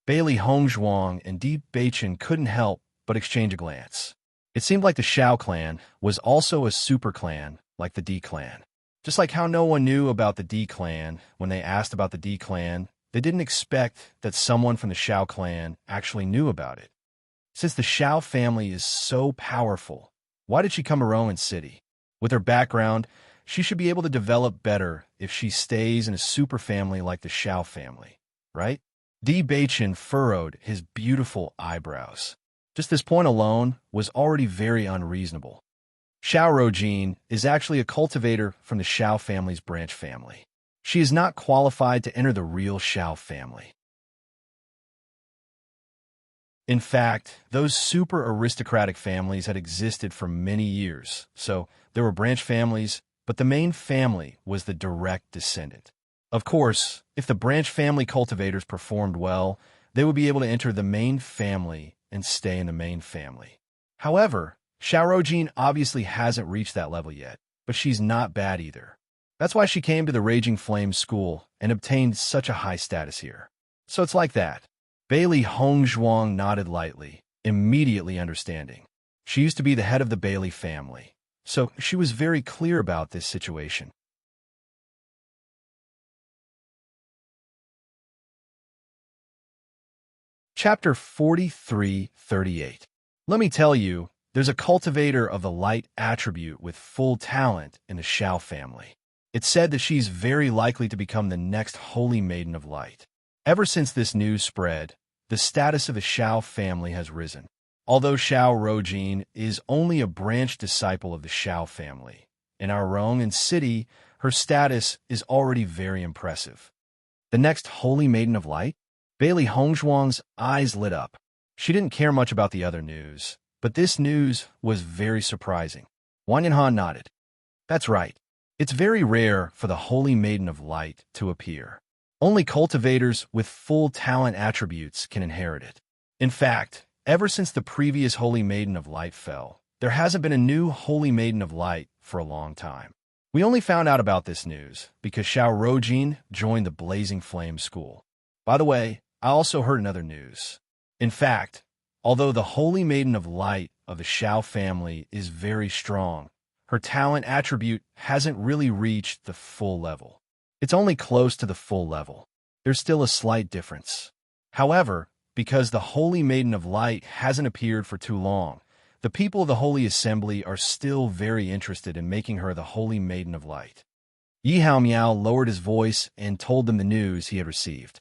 Bailey Hongzhuang and Di Beichen couldn't help but exchange a glance. It seemed like the Shao clan was also a super clan like the Di clan. Just like how no one knew about the Di clan when they asked about the Di clan, they didn't expect that someone from the Shao clan actually knew about it. Since the Xiao family is so powerful, why did she come to Rowan City? With her background, she should be able to develop better if she stays in a super family like the Xiao family, right? Bewitching furrowed his beautiful eyebrows. Just this point alone was already very unreasonable. Xiao Rojin is actually a cultivator from the Xiao family's branch family. She is not qualified to enter the real Xiao family. In fact, those super aristocratic families had existed for many years, so there were branch families, but the main family was the direct descendant. Of course, if the branch family cultivators performed well, they would be able to enter the main family and stay in the main family. However, Xiaorojin obviously hasn't reached that level yet, but she's not bad either. That's why she came to the Raging Flame School and obtained such a high status here. So it's like that. Bailey Hongzhuang nodded lightly, immediately understanding. She used to be the head of the Bailey family, so she was very clear about this situation. Chapter 43:38. Let me tell you, there's a cultivator of the light attribute with full talent in the Xiao family. It's said that she's very likely to become the next Holy Maiden of Light. Ever since this news spread, the status of the Xiao family has risen. Although Xiao Rojin is only a branch disciple of the Xiao family, in our Rowan city, her status is already very impressive. The next Holy Maiden of Light? Bailey Hongzhuang's eyes lit up. She didn't care much about the other news, but this news was very surprising. Wang Yanhan nodded. That's right. It's very rare for the Holy Maiden of Light to appear. Only cultivators with full talent attributes can inherit it. In fact, ever since the previous Holy Maiden of Light fell, there hasn't been a new Holy Maiden of Light for a long time. We only found out about this news because Xiao Rojin joined the Blazing Flame School. By the way, I also heard another news. In fact, although the Holy Maiden of Light of the Xiao family is very strong, her talent attribute hasn't really reached the full level. It's only close to the full level. There's still a slight difference. However, because the Holy Maiden of Light hasn't appeared for too long, the people of the Holy Assembly are still very interested in making her the Holy Maiden of Light. Yi Hao Miao lowered his voice and told them the news he had received.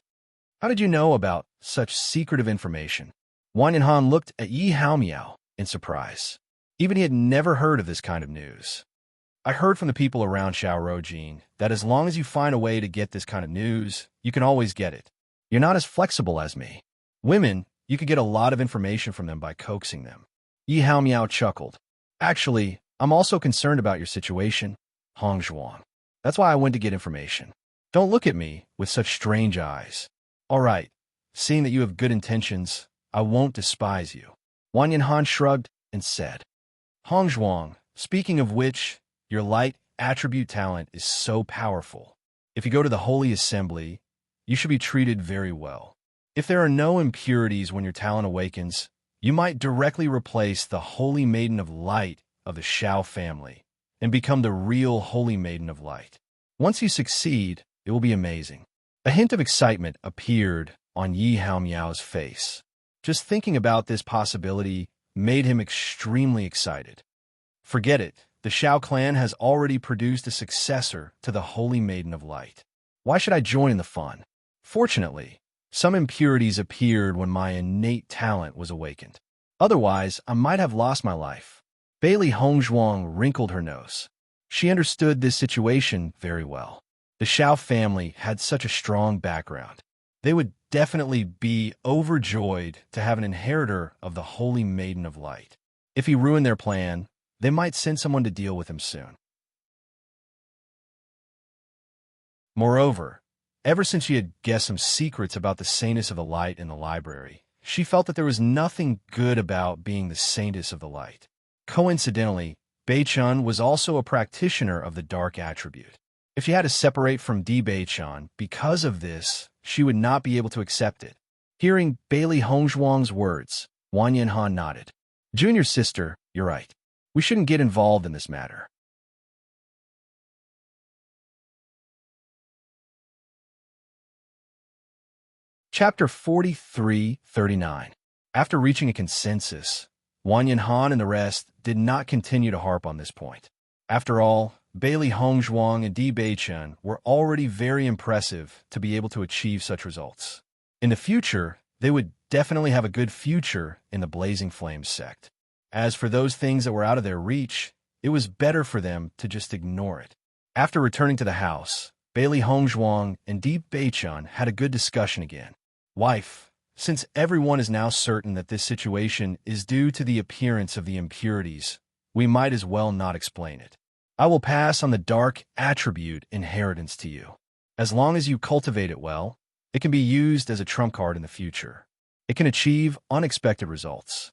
How did you know about such secretive information? Wang Yanhan looked at Yi Hao Miao in surprise. Even he had never heard of this kind of news. I heard from the people around Xiao Rojin that as long as you find a way to get this kind of news, you can always get it. You're not as flexible as me. Women, you could get a lot of information from them by coaxing them. Yi Hao Miao chuckled. Actually, I'm also concerned about your situation, Hongzhuang. That's why I went to get information. Don't look at me with such strange eyes. All right, seeing that you have good intentions, I won't despise you. Wang Yanhan shrugged and said, Hongzhuang, speaking of which, your light attribute talent is so powerful. If you go to the Holy Assembly, you should be treated very well. If there are no impurities when your talent awakens, you might directly replace the Holy Maiden of Light of the Xiao family and become the real Holy Maiden of Light. Once you succeed, it will be amazing. A hint of excitement appeared on Yi Hao Miao's face. Just thinking about this possibility made him extremely excited. Forget it. The Xiao clan has already produced a successor to the Holy Maiden of Light. Why should I join the fun? Fortunately, some impurities appeared when my innate talent was awakened. Otherwise, I might have lost my life. Bailey Hongzhuang wrinkled her nose. She understood this situation very well. The Xiao family had such a strong background. They would definitely be overjoyed to have an inheritor of the Holy Maiden of Light. If he ruined their plan, they might send someone to deal with him soon. Moreover, ever since she had guessed some secrets about the Saintess of the Light in the library, she felt that there was nothing good about being the Saintess of the Light. Coincidentally, Beichun was also a practitioner of the dark attribute. If she had to separate from Di Beichun because of this, she would not be able to accept it. Hearing Bailey Hongzhuang's words, Wang Yanhan nodded. Junior sister, you're right. We shouldn't get involved in this matter. Chapter 43:39. After reaching a consensus, Wang Yanhan and the rest did not continue to harp on this point. After all, Bailey Hongzhuang and Di Beichen were already very impressive to be able to achieve such results. In the future, they would definitely have a good future in the Blazing Flames sect. As for those things that were out of their reach, it was better for them to just ignore it. After returning to the house, Bailey Hongzhuang and Di Beichen had a good discussion again. Wife, since everyone is now certain that this situation is due to the appearance of the impurities, we might as well not explain it. I will pass on the dark attribute inheritance to you. As long as you cultivate it well, it can be used as a trump card in the future. It can achieve unexpected results.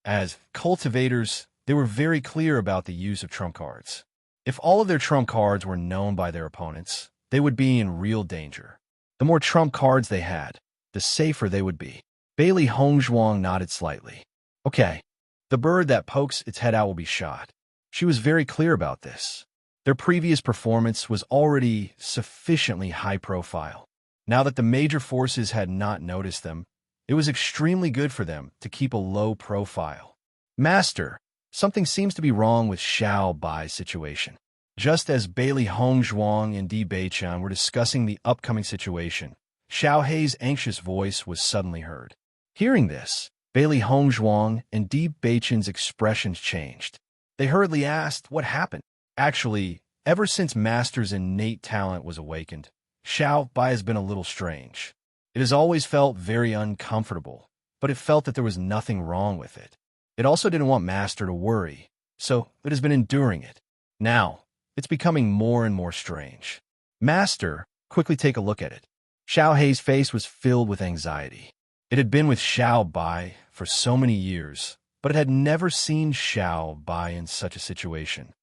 As cultivators, they were very clear about the use of trump cards. If all of their trump cards were known by their opponents, they would be in real danger. The more trump cards they had, the safer they would be. Bailey Hongzhuang nodded slightly. Okay, the bird that pokes its head out will be shot. She was very clear about this. Their previous performance was already sufficiently high profile. Now that the major forces had not noticed them, it was extremely good for them to keep a low profile. Master, something seems to be wrong with Xiao Bai's situation. Just as Bailey Hongzhuang and Di Beichen were discussing the upcoming situation, Xiao Hei's anxious voice was suddenly heard. Hearing this, Bailey Hongzhuang and Di Beichen's expressions changed. They hurriedly asked what happened. Actually, ever since Master's innate talent was awakened, Xiao Bai has been a little strange. It has always felt very uncomfortable, but it felt that there was nothing wrong with it. It also didn't want Master to worry, so it has been enduring it. Now, it's becoming more and more strange. Master, quickly take a look at it. Xiao Hei's face was filled with anxiety. It had been with Xiao Bai for so many years, but it had never seen Xiao Bai in such a situation.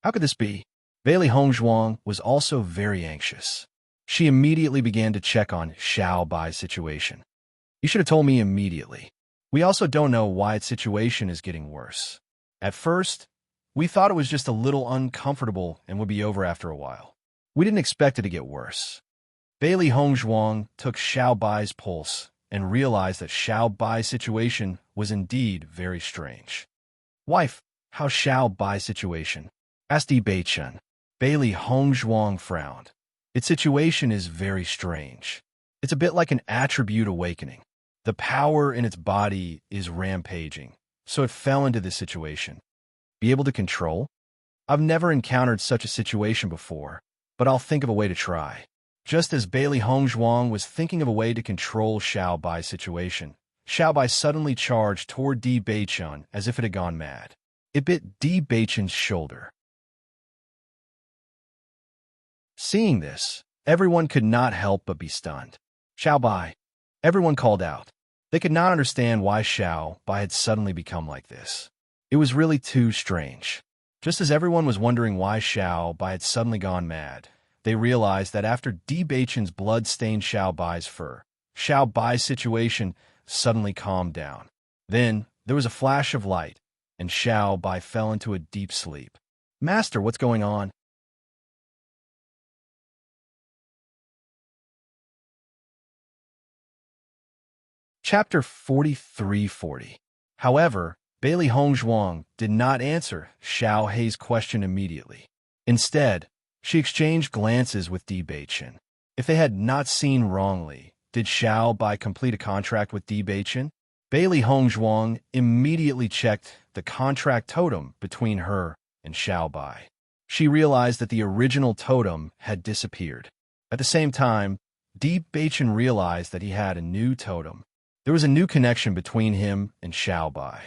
How could this be? Bailey Hongzhuang was also very anxious. She immediately began to check on Xiao Bai's situation. You should have told me immediately. We also don't know why its situation is getting worse. At first, we thought it was just a little uncomfortable and would be over after a while. We didn't expect it to get worse. Bailey Hongzhuang took Xiao Bai's pulse and realized that Xiao Bai's situation was indeed very strange. Wife, how's Xiao Bai's situation? Asked Di Beichen. Bailey Hongzhuang frowned. Its situation is very strange. It's a bit like an attribute awakening. The power in its body is rampaging, so it fell into this situation. Be able to control? I've never encountered such a situation before, but I'll think of a way to try. Just as Bailey Hongzhuang was thinking of a way to control Xiao Bai's situation, Xiao Bai suddenly charged toward Di Beichen as if it had gone mad. It bit Di Beichen's shoulder. Seeing this, everyone could not help but be stunned. Xiao Bai. Everyone called out. They could not understand why Xiao Bai had suddenly become like this. It was really too strange. Just as everyone was wondering why Xiao Bai had suddenly gone mad, they realized that after Di Beichen's blood stained Xiao Bai's fur, Xiao Bai's situation suddenly calmed down. Then, there was a flash of light, and Xiao Bai fell into a deep sleep. Master, what's going on? Chapter 4340. However, Bailey Hongzhuang did not answer Xiao Hei's question immediately. Instead, she exchanged glances with Di Beichen. If they had not seen wrongly, did Xiao Bai complete a contract with Di Beichen? Bailey Hongzhuang immediately checked the contract totem between her and Xiao Bai. She realized that the original totem had disappeared. At the same time, Di Beichen realized that he had a new totem. There was a new connection between him and Xiao Bai.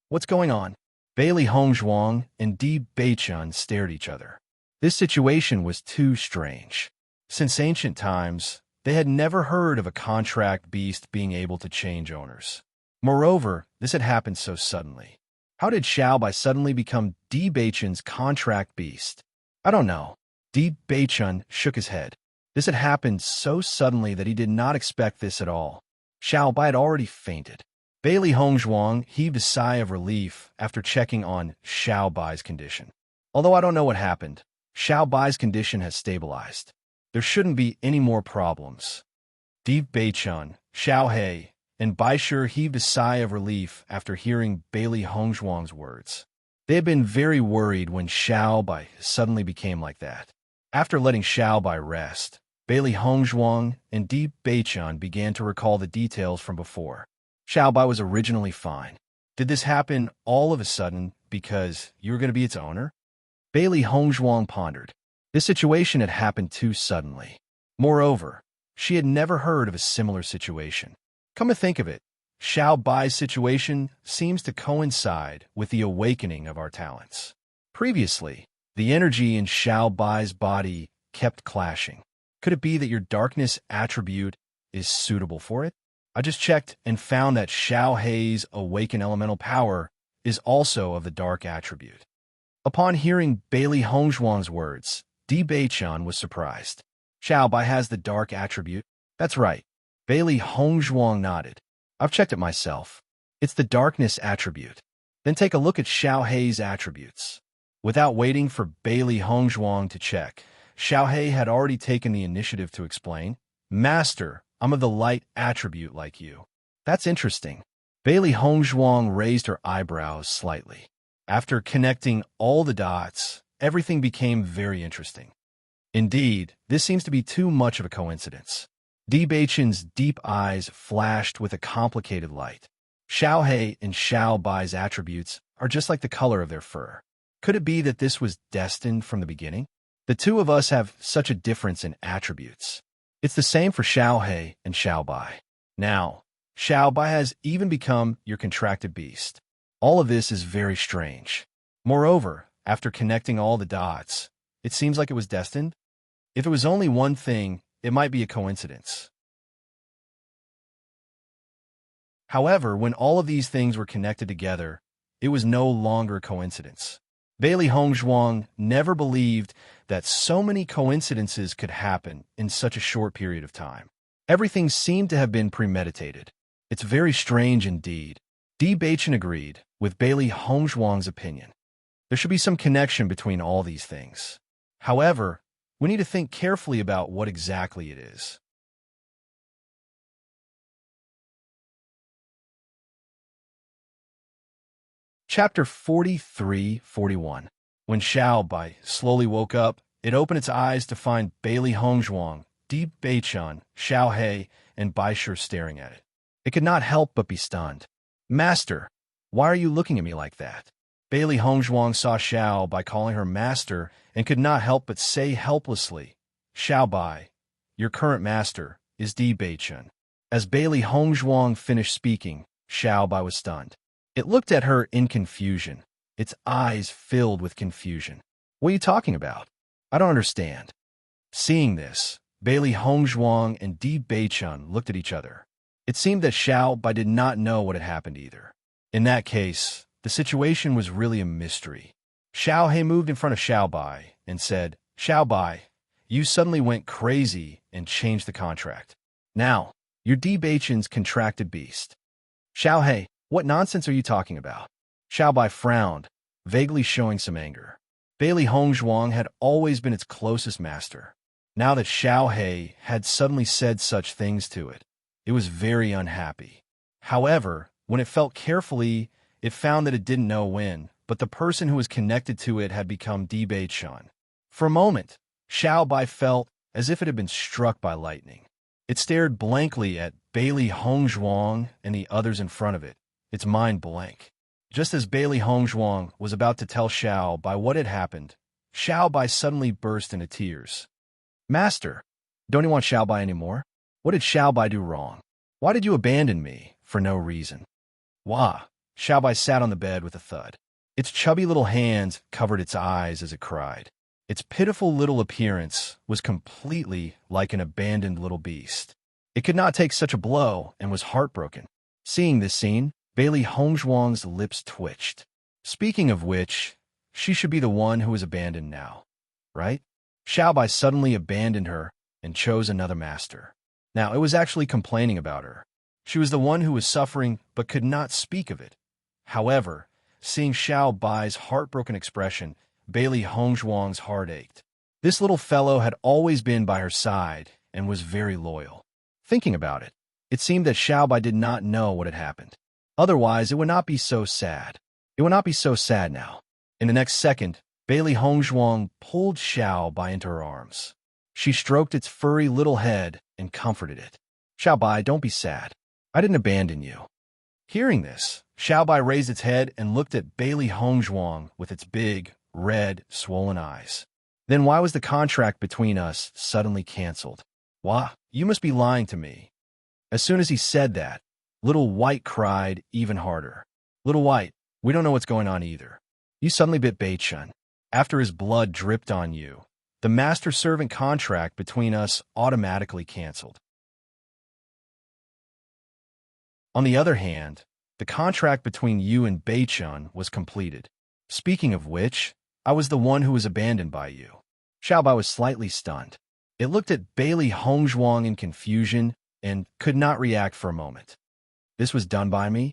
What's going on? Bailey Hongzhuang and Di Beichen stared at each other. This situation was too strange. Since ancient times, they had never heard of a contract beast being able to change owners. Moreover, this had happened so suddenly. How did Xiao Bai suddenly become Di Beichen's contract beast? I don't know. Di Beichen shook his head. This had happened so suddenly that he did not expect this at all. Xiao Bai had already fainted. Bailey Hongzhuang heaved a sigh of relief after checking on Xiao Bai's condition. Although I don't know what happened, Xiao Bai's condition has stabilized. There shouldn't be any more problems. Di Beichen, Xiao Hei, and Baishur heaved a sigh of relief after hearing Bailey Hongzhuang's words. They had been very worried when Xiao Bai suddenly became like that. After letting Xiao Bai rest, Bailey Hongzhuang and Di Beichun began to recall the details from before. Xiao Bai was originally fine. Did this happen all of a sudden because you were going to be its owner? Bailey Hongzhuang pondered. This situation had happened too suddenly. Moreover, she had never heard of a similar situation. Come to think of it, Xiao Bai's situation seems to coincide with the awakening of our talents. Previously, the energy in Xiao Bai's body kept clashing. Could it be that your darkness attribute is suitable for it? I just checked and found that Xiao Hei's awakened elemental power is also of the dark attribute. Upon hearing Bailey Hongzhuang's words, Di Beichun was surprised. Xiao Bai has the dark attribute? That's right. Bailey Hongzhuang nodded. I've checked it myself. It's the darkness attribute. Then take a look at Xiao Hei's attributes. Without waiting for Bailey Hongzhuang to check, Xiao Hei had already taken the initiative to explain. Master, I'm of the light attribute like you. That's interesting. Bailey Hongzhuang raised her eyebrows slightly. After connecting all the dots, everything became very interesting. Indeed, this seems to be too much of a coincidence. Di Beichun's deep eyes flashed with a complicated light. Xiao Hei and Xiao Bai's attributes are just like the color of their fur. Could it be that this was destined from the beginning? The two of us have such a difference in attributes. It's the same for Xiao Hei and Xiao Bai. Now, Xiao Bai has even become your contracted beast. All of this is very strange. Moreover, after connecting all the dots, it seems like it was destined. If it was only one thing, it might be a coincidence. However, when all of these things were connected together, it was no longer a coincidence. Bailey Hongzhuang never believed that so many coincidences could happen in such a short period of time. Everything seemed to have been premeditated. It's very strange indeed. Di Beichun agreed with Bailey Hongzhuang's opinion. There should be some connection between all these things. However, we need to think carefully about what exactly it is. Chapter 43-41. When Xiao Bai slowly woke up, it opened its eyes to find Bailey Hongzhuang, Di Beichun, Xiao Hei, and Baishur staring at it. It could not help but be stunned. Master, why are you looking at me like that? Bailey Hongzhuang saw Xiao Bai calling her master and could not help but say helplessly, Xiao Bai, your current master is Di Beichun. As Bailey Hongzhuang finished speaking, Xiao Bai was stunned. It looked at her in confusion, its eyes filled with confusion. What are you talking about? I don't understand. Seeing this, Bailey Hongzhuang and Di Beichun looked at each other. It seemed that Xiao Bai did not know what had happened either. In that case, the situation was really a mystery. Xiao Hei moved in front of Xiao Bai and said, Xiao Bai, you suddenly went crazy and changed the contract. Now, you're Di Beichun's contracted beast. Xiao Hei, what nonsense are you talking about? Xiao Bai frowned, vaguely showing some anger. Bailey Hongzhuang had always been its closest master. Now that Xiao Hei had suddenly said such things to it, it was very unhappy. However, when it felt carefully, it found that it didn't know when, but the person who was connected to it had become Di Beichun. For a moment, Xiao Bai felt as if it had been struck by lightning. It stared blankly at Bailey Hongzhuang and the others in front of it, its mind blank. Just as Bailey Hongzhuang was about to tell Xiao Bai what had happened, Xiao Bai suddenly burst into tears. Master, don't you want Xiao Bai anymore? What did Xiao Bai do wrong? Why did you abandon me for no reason? Wah! Xiao Bai sat on the bed with a thud. Its chubby little hands covered its eyes as it cried. Its pitiful little appearance was completely like an abandoned little beast. It could not take such a blow and was heartbroken. Seeing this scene, Bailey Hongzhuang's lips twitched. Speaking of which, she should be the one who was abandoned now, right? Xiao Bai suddenly abandoned her and chose another master. Now, it was actually complaining about her. She was the one who was suffering but could not speak of it. However, seeing Xiao Bai's heartbroken expression, Bailey Hongzhuang's heart ached. This little fellow had always been by her side and was very loyal. Thinking about it, It seemed that Xiaobai did not know what had happened. Otherwise, it would not be so sad. It would not be so sad now. In the next second, Bailey Hongzhuang pulled Xiaobai into her arms. She stroked its furry little head and comforted it. Xiaobai, don't be sad. I didn't abandon you. Hearing this, Xiaobai raised its head and looked at Bailey Hongzhuang with its big, red, swollen eyes. Then why was the contract between us suddenly canceled? Why, you must be lying to me. As soon as he said that, Little White cried even harder. Little White, we don't know what's going on either. You suddenly bit Beichun. After his blood dripped on you, the master-servant contract between us automatically canceled. On the other hand, the contract between you and Beichun was completed. Speaking of which, I was the one who was abandoned by you. Xiaobai was slightly stunned. It looked at Bailey Hongzhuang in confusion and could not react for a moment. This was done by me?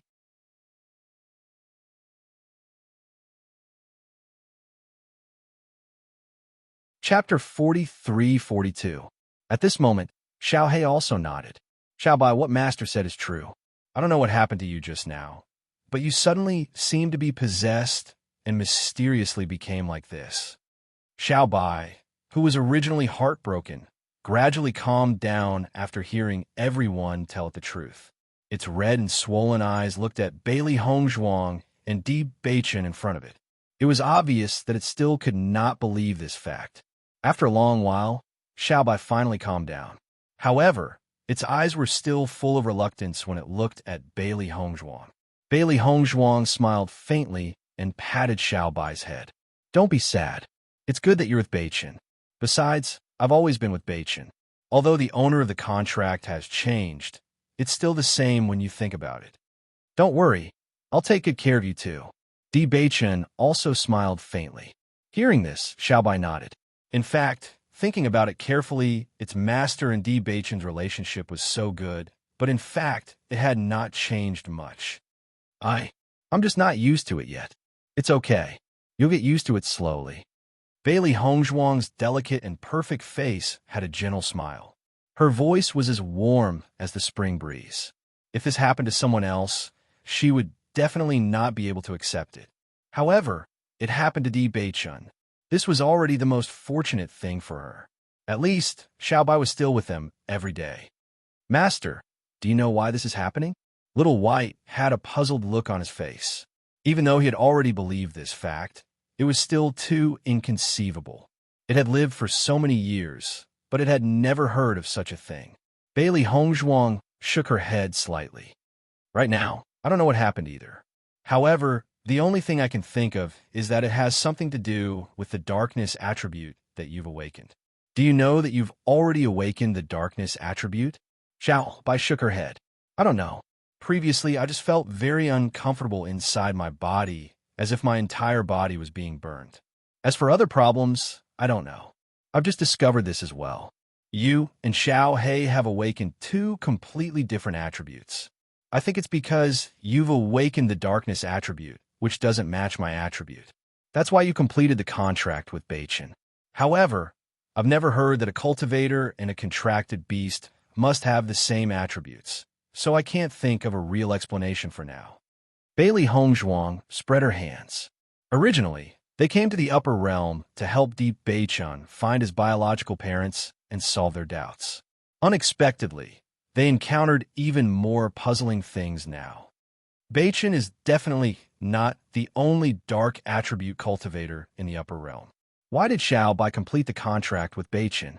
Chapter 43-42. At this moment, Xiao He also nodded. Xiaobai, what Master said is true. I don't know what happened to you just now, but you suddenly seemed to be possessed and mysteriously became like this. Xiaobai, who was originally heartbroken, gradually calmed down after hearing everyone tell it the truth. Its red and swollen eyes looked at Bailey Hongzhuang and Di Beichun in front of it. It was obvious that it still could not believe this fact. After a long while, Xiaobai finally calmed down. However, its eyes were still full of reluctance when it looked at Bailey Hongzhuang. Bailey Hongzhuang smiled faintly and patted Xiaobai's head. Don't be sad. It's good that you're with Beichun. Besides, I've always been with Beichun. Although the owner of the contract has changed, it's still the same when you think about it. Don't worry, I'll take good care of you too. Di Beichun also smiled faintly. Hearing this, Xiaobai nodded. In fact, thinking about it carefully, its master and Di Beichun's relationship was so good, but in fact, it had not changed much. I'm just not used to it yet. It's okay. You'll get used to it slowly. Bailey Hongzhuang's delicate and perfect face had a gentle smile. Her voice was as warm as the spring breeze. If this happened to someone else, she would definitely not be able to accept it. However, it happened to Di Beichun. This was already the most fortunate thing for her. At least, Xiaobai was still with them every day. Master, do you know why this is happening? Little White had a puzzled look on his face. Even though he had already believed this fact, it was still too inconceivable. It had lived for so many years, but it had never heard of such a thing. Bailey Hongzhuang shook her head slightly. Right now, I don't know what happened either. However, the only thing I can think of is that it has something to do with the darkness attribute that you've awakened. Do you know that you've already awakened the darkness attribute? Xiaobai shook her head. I don't know. Previously, I just felt very uncomfortable inside my body, as if my entire body was being burned. As for other problems, I don't know. I've just discovered this as well. You and Xiao He have awakened two completely different attributes. I think it's because you've awakened the darkness attribute, which doesn't match my attribute. That's why you completed the contract with Beichun. However, I've never heard that a cultivator and a contracted beast must have the same attributes, so I can't think of a real explanation for now. Bailey Hongzhuang spread her hands. Originally, they came to the upper realm to help Di Beichun find his biological parents and solve their doubts. Unexpectedly, they encountered even more puzzling things now. Beichun is definitely not the only dark attribute cultivator in the upper realm. Why did Xiaobai complete the contract with Beichun?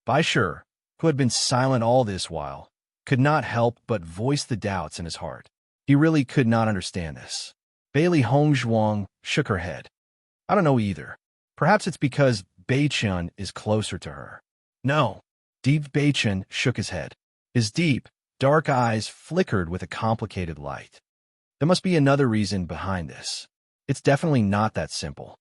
Bai Shi, who had been silent all this while, could not help but voice the doubts in his heart. He really could not understand this. Bailey Hongzhuang shook her head. I don't know either. Perhaps it's because Beichun is closer to her. No. Di Beichun shook his head. His deep, dark eyes flickered with a complicated light. There must be another reason behind this. It's definitely not that simple.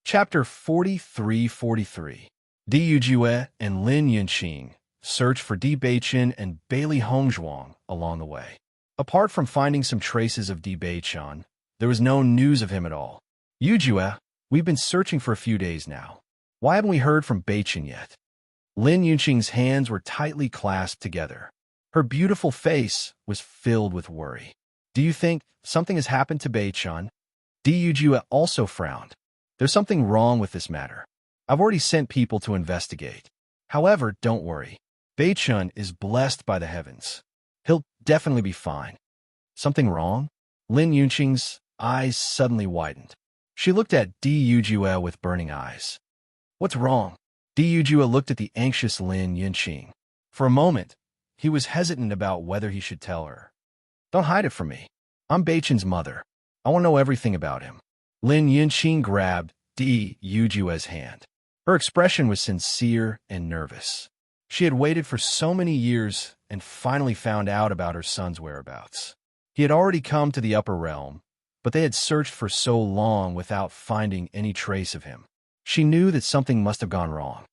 Chapter 43-43. Di Yujue and Lin Yunqing searched for Di Beichun and Bailey Hongzhuang along the way. Apart from finding some traces of Di Beichun, There was no news of him at all. Yujue, we've been searching for a few days now. Why haven't we heard from Bewitching yet? Lin Yunqing's hands were tightly clasped together. Her beautiful face was filled with worry. Do you think something has happened to Bewitching? Yujue also frowned. There's something wrong with this matter. I've already sent people to investigate. However, don't worry. Bewitching is blessed by the heavens. He'll definitely be fine. Something wrong? Lin Yunqing's eyes suddenly widened. She looked at Yujue with burning eyes. What's wrong? Yujue looked at the anxious Lin Yunqing. For a moment, he was hesitant about whether he should tell her. Don't hide it from me. I'm Bewitching's mother. I want to know everything about him. Lin Yunqing grabbed Yujue's hand. Her expression was sincere and nervous. She had waited for so many years and finally found out about her son's whereabouts. He had already come to the upper realm, but they had searched for so long without finding any trace of him. She knew that something must have gone wrong.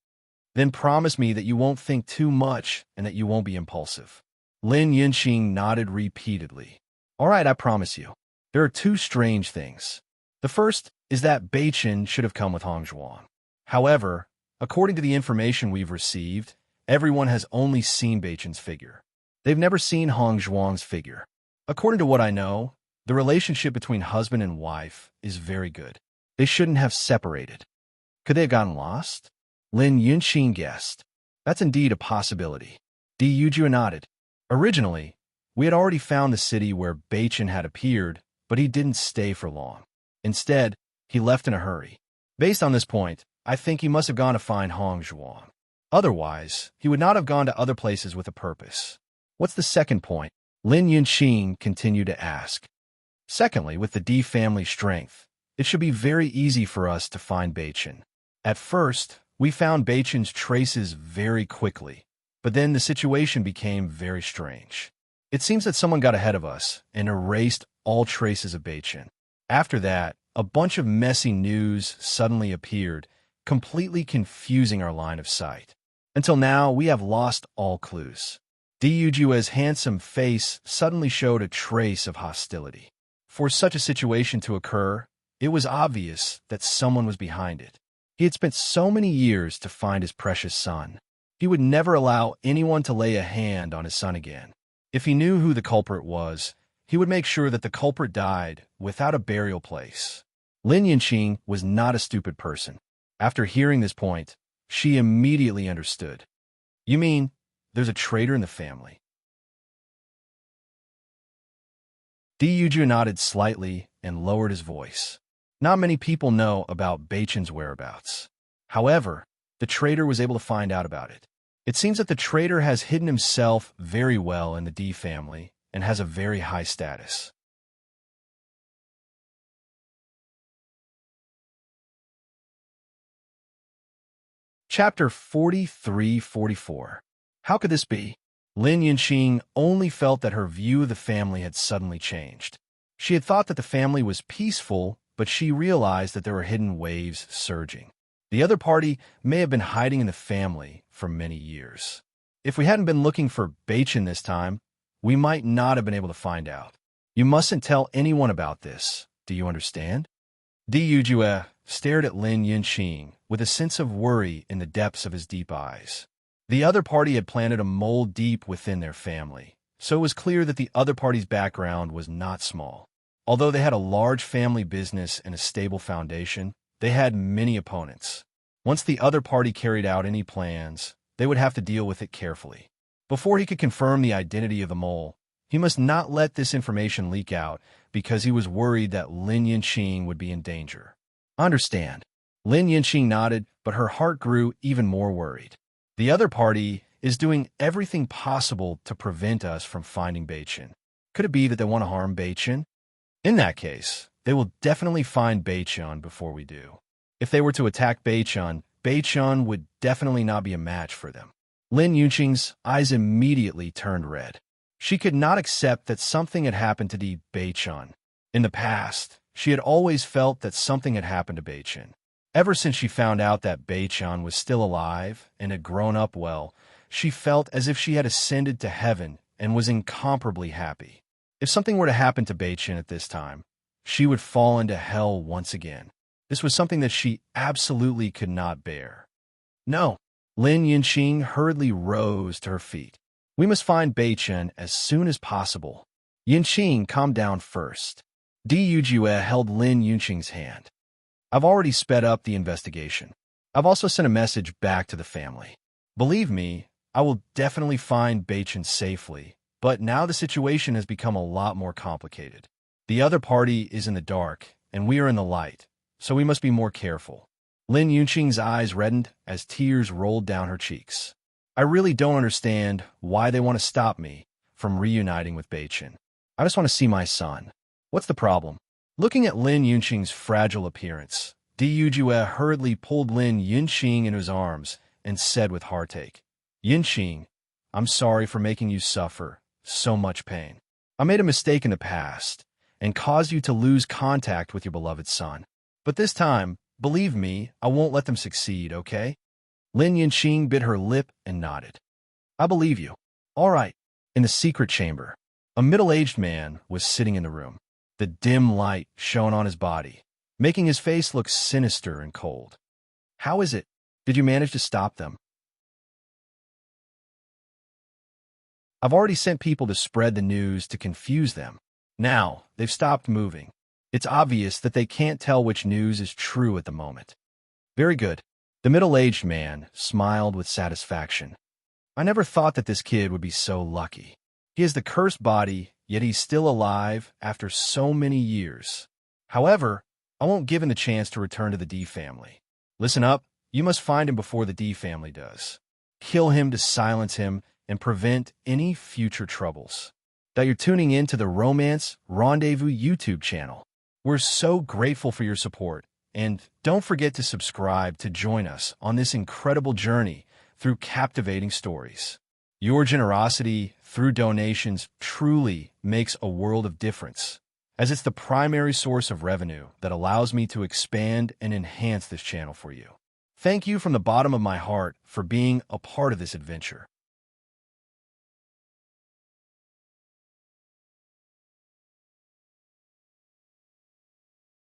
Then promise me that you won't think too much and that you won't be impulsive. Lin Yunqing nodded repeatedly. All right, I promise you. There are two strange things. The first is that Bewitching should have come with Hongzhuang. However, according to the information we've received, everyone has only seen Bewitching's figure. They've never seen Hongzhuang's figure. According to what I know, the relationship between husband and wife is very good. They shouldn't have separated. Could they have gotten lost? Lin Yunqing guessed. That's indeed a possibility. Yujue nodded. Originally, we had already found the city where Bewitching had appeared, but he didn't stay for long. Instead, he left in a hurry. Based on this point, I think he must have gone to find Hongzhuang. Otherwise, he would not have gone to other places with a purpose. What's the second point? Lin Yunqing continued to ask. Secondly, with the D family strength, it should be very easy for us to find Bewitching. At first, we found Bewitching's traces very quickly, but then the situation became very strange. It seems that someone got ahead of us and erased all traces of Bewitching. After that, a bunch of messy news suddenly appeared, completely confusing our line of sight. Until now, we have lost all clues. Yujue's handsome face suddenly showed a trace of hostility. For such a situation to occur, it was obvious that someone was behind it. He had spent so many years to find his precious son. He would never allow anyone to lay a hand on his son again. If he knew who the culprit was, he would make sure that the culprit died without a burial place. Lin Yunqing was not a stupid person. After hearing this point, she immediately understood. You mean there's a traitor in the family? Yujue nodded slightly and lowered his voice. Not many people know about Bewitching's whereabouts. However, the traitor was able to find out about it. It seems that the traitor has hidden himself very well in the D family and has a very high status. Chapter 43-44. How could this be? Lin Yunqing only felt that her view of the family had suddenly changed. She had thought that the family was peaceful, but she realized that there were hidden waves surging. The other party may have been hiding in the family for many years. If we hadn't been looking for Bewitching this time, we might not have been able to find out. You mustn't tell anyone about this. Do you understand? Yujue stared at Lin Yunqing with a sense of worry in the depths of his deep eyes. The other party had planted a mole deep within their family, so it was clear that the other party's background was not small. Although they had a large family business and a stable foundation, they had many opponents. Once the other party carried out any plans, they would have to deal with it carefully. Before he could confirm the identity of the mole, he must not let this information leak out because he was worried that Lin Yunqing would be in danger. Understand. Lin Yunqing nodded, but her heart grew even more worried. The other party is doing everything possible to prevent us from finding Bewitching. Could it be that they want to harm Bewitching? In that case, they will definitely find Bewitching before we do. If they were to attack Bewitching, Bewitching would definitely not be a match for them. Lin Yunqing's eyes immediately turned red. She could not accept that something had happened to the Bewitching. In the past, she had always felt that something had happened to Bewitching. Ever since she found out that Bewitching was still alive and had grown up well, she felt as if she had ascended to heaven and was incomparably happy. If something were to happen to Bewitching at this time, she would fall into hell once again. This was something that she absolutely could not bear. No. Lin Yinqing hurriedly rose to her feet. We must find Beichen as soon as possible. Yinqing calmed down first. Di Yujue held Lin Yinqing's hand. I've already sped up the investigation. I've also sent a message back to the family. Believe me, I will definitely find Beichen safely, but now the situation has become a lot more complicated. The other party is in the dark, and we are in the light, so we must be more careful. Lin Yunqing's eyes reddened as tears rolled down her cheeks. I really don't understand why they want to stop me from reuniting with Beichen. I just want to see my son. What's the problem? Looking at Lin Yunqing's fragile appearance, Di Yujue hurriedly pulled Lin Yunqing in his arms and said with heartache, Yunqing, I'm sorry for making you suffer so much pain. I made a mistake in the past and caused you to lose contact with your beloved son. But this time, believe me, I won't let them succeed, okay? Lin Yinqing bit her lip and nodded. I believe you. All right. In the secret chamber, a middle-aged man was sitting in the room. The dim light shone on his body, making his face look sinister and cold. How is it? Did you manage to stop them? I've already sent people to spread the news to confuse them. Now, they've stopped moving. It's obvious that they can't tell which news is true at the moment. Very good. The middle-aged man smiled with satisfaction. I never thought that this kid would be so lucky. He has the cursed body, yet he's still alive after so many years. However, I won't give him the chance to return to the D family. Listen up, you must find him before the D family does. Kill him to silence him and prevent any future troubles. That you're tuning in to the Romance Rendezvous YouTube channel. We're so grateful for your support, and don't forget to subscribe to join us on this incredible journey through captivating stories. Your generosity through donations truly makes a world of difference, as it's the primary source of revenue that allows me to expand and enhance this channel for you. Thank you from the bottom of my heart for being a part of this adventure.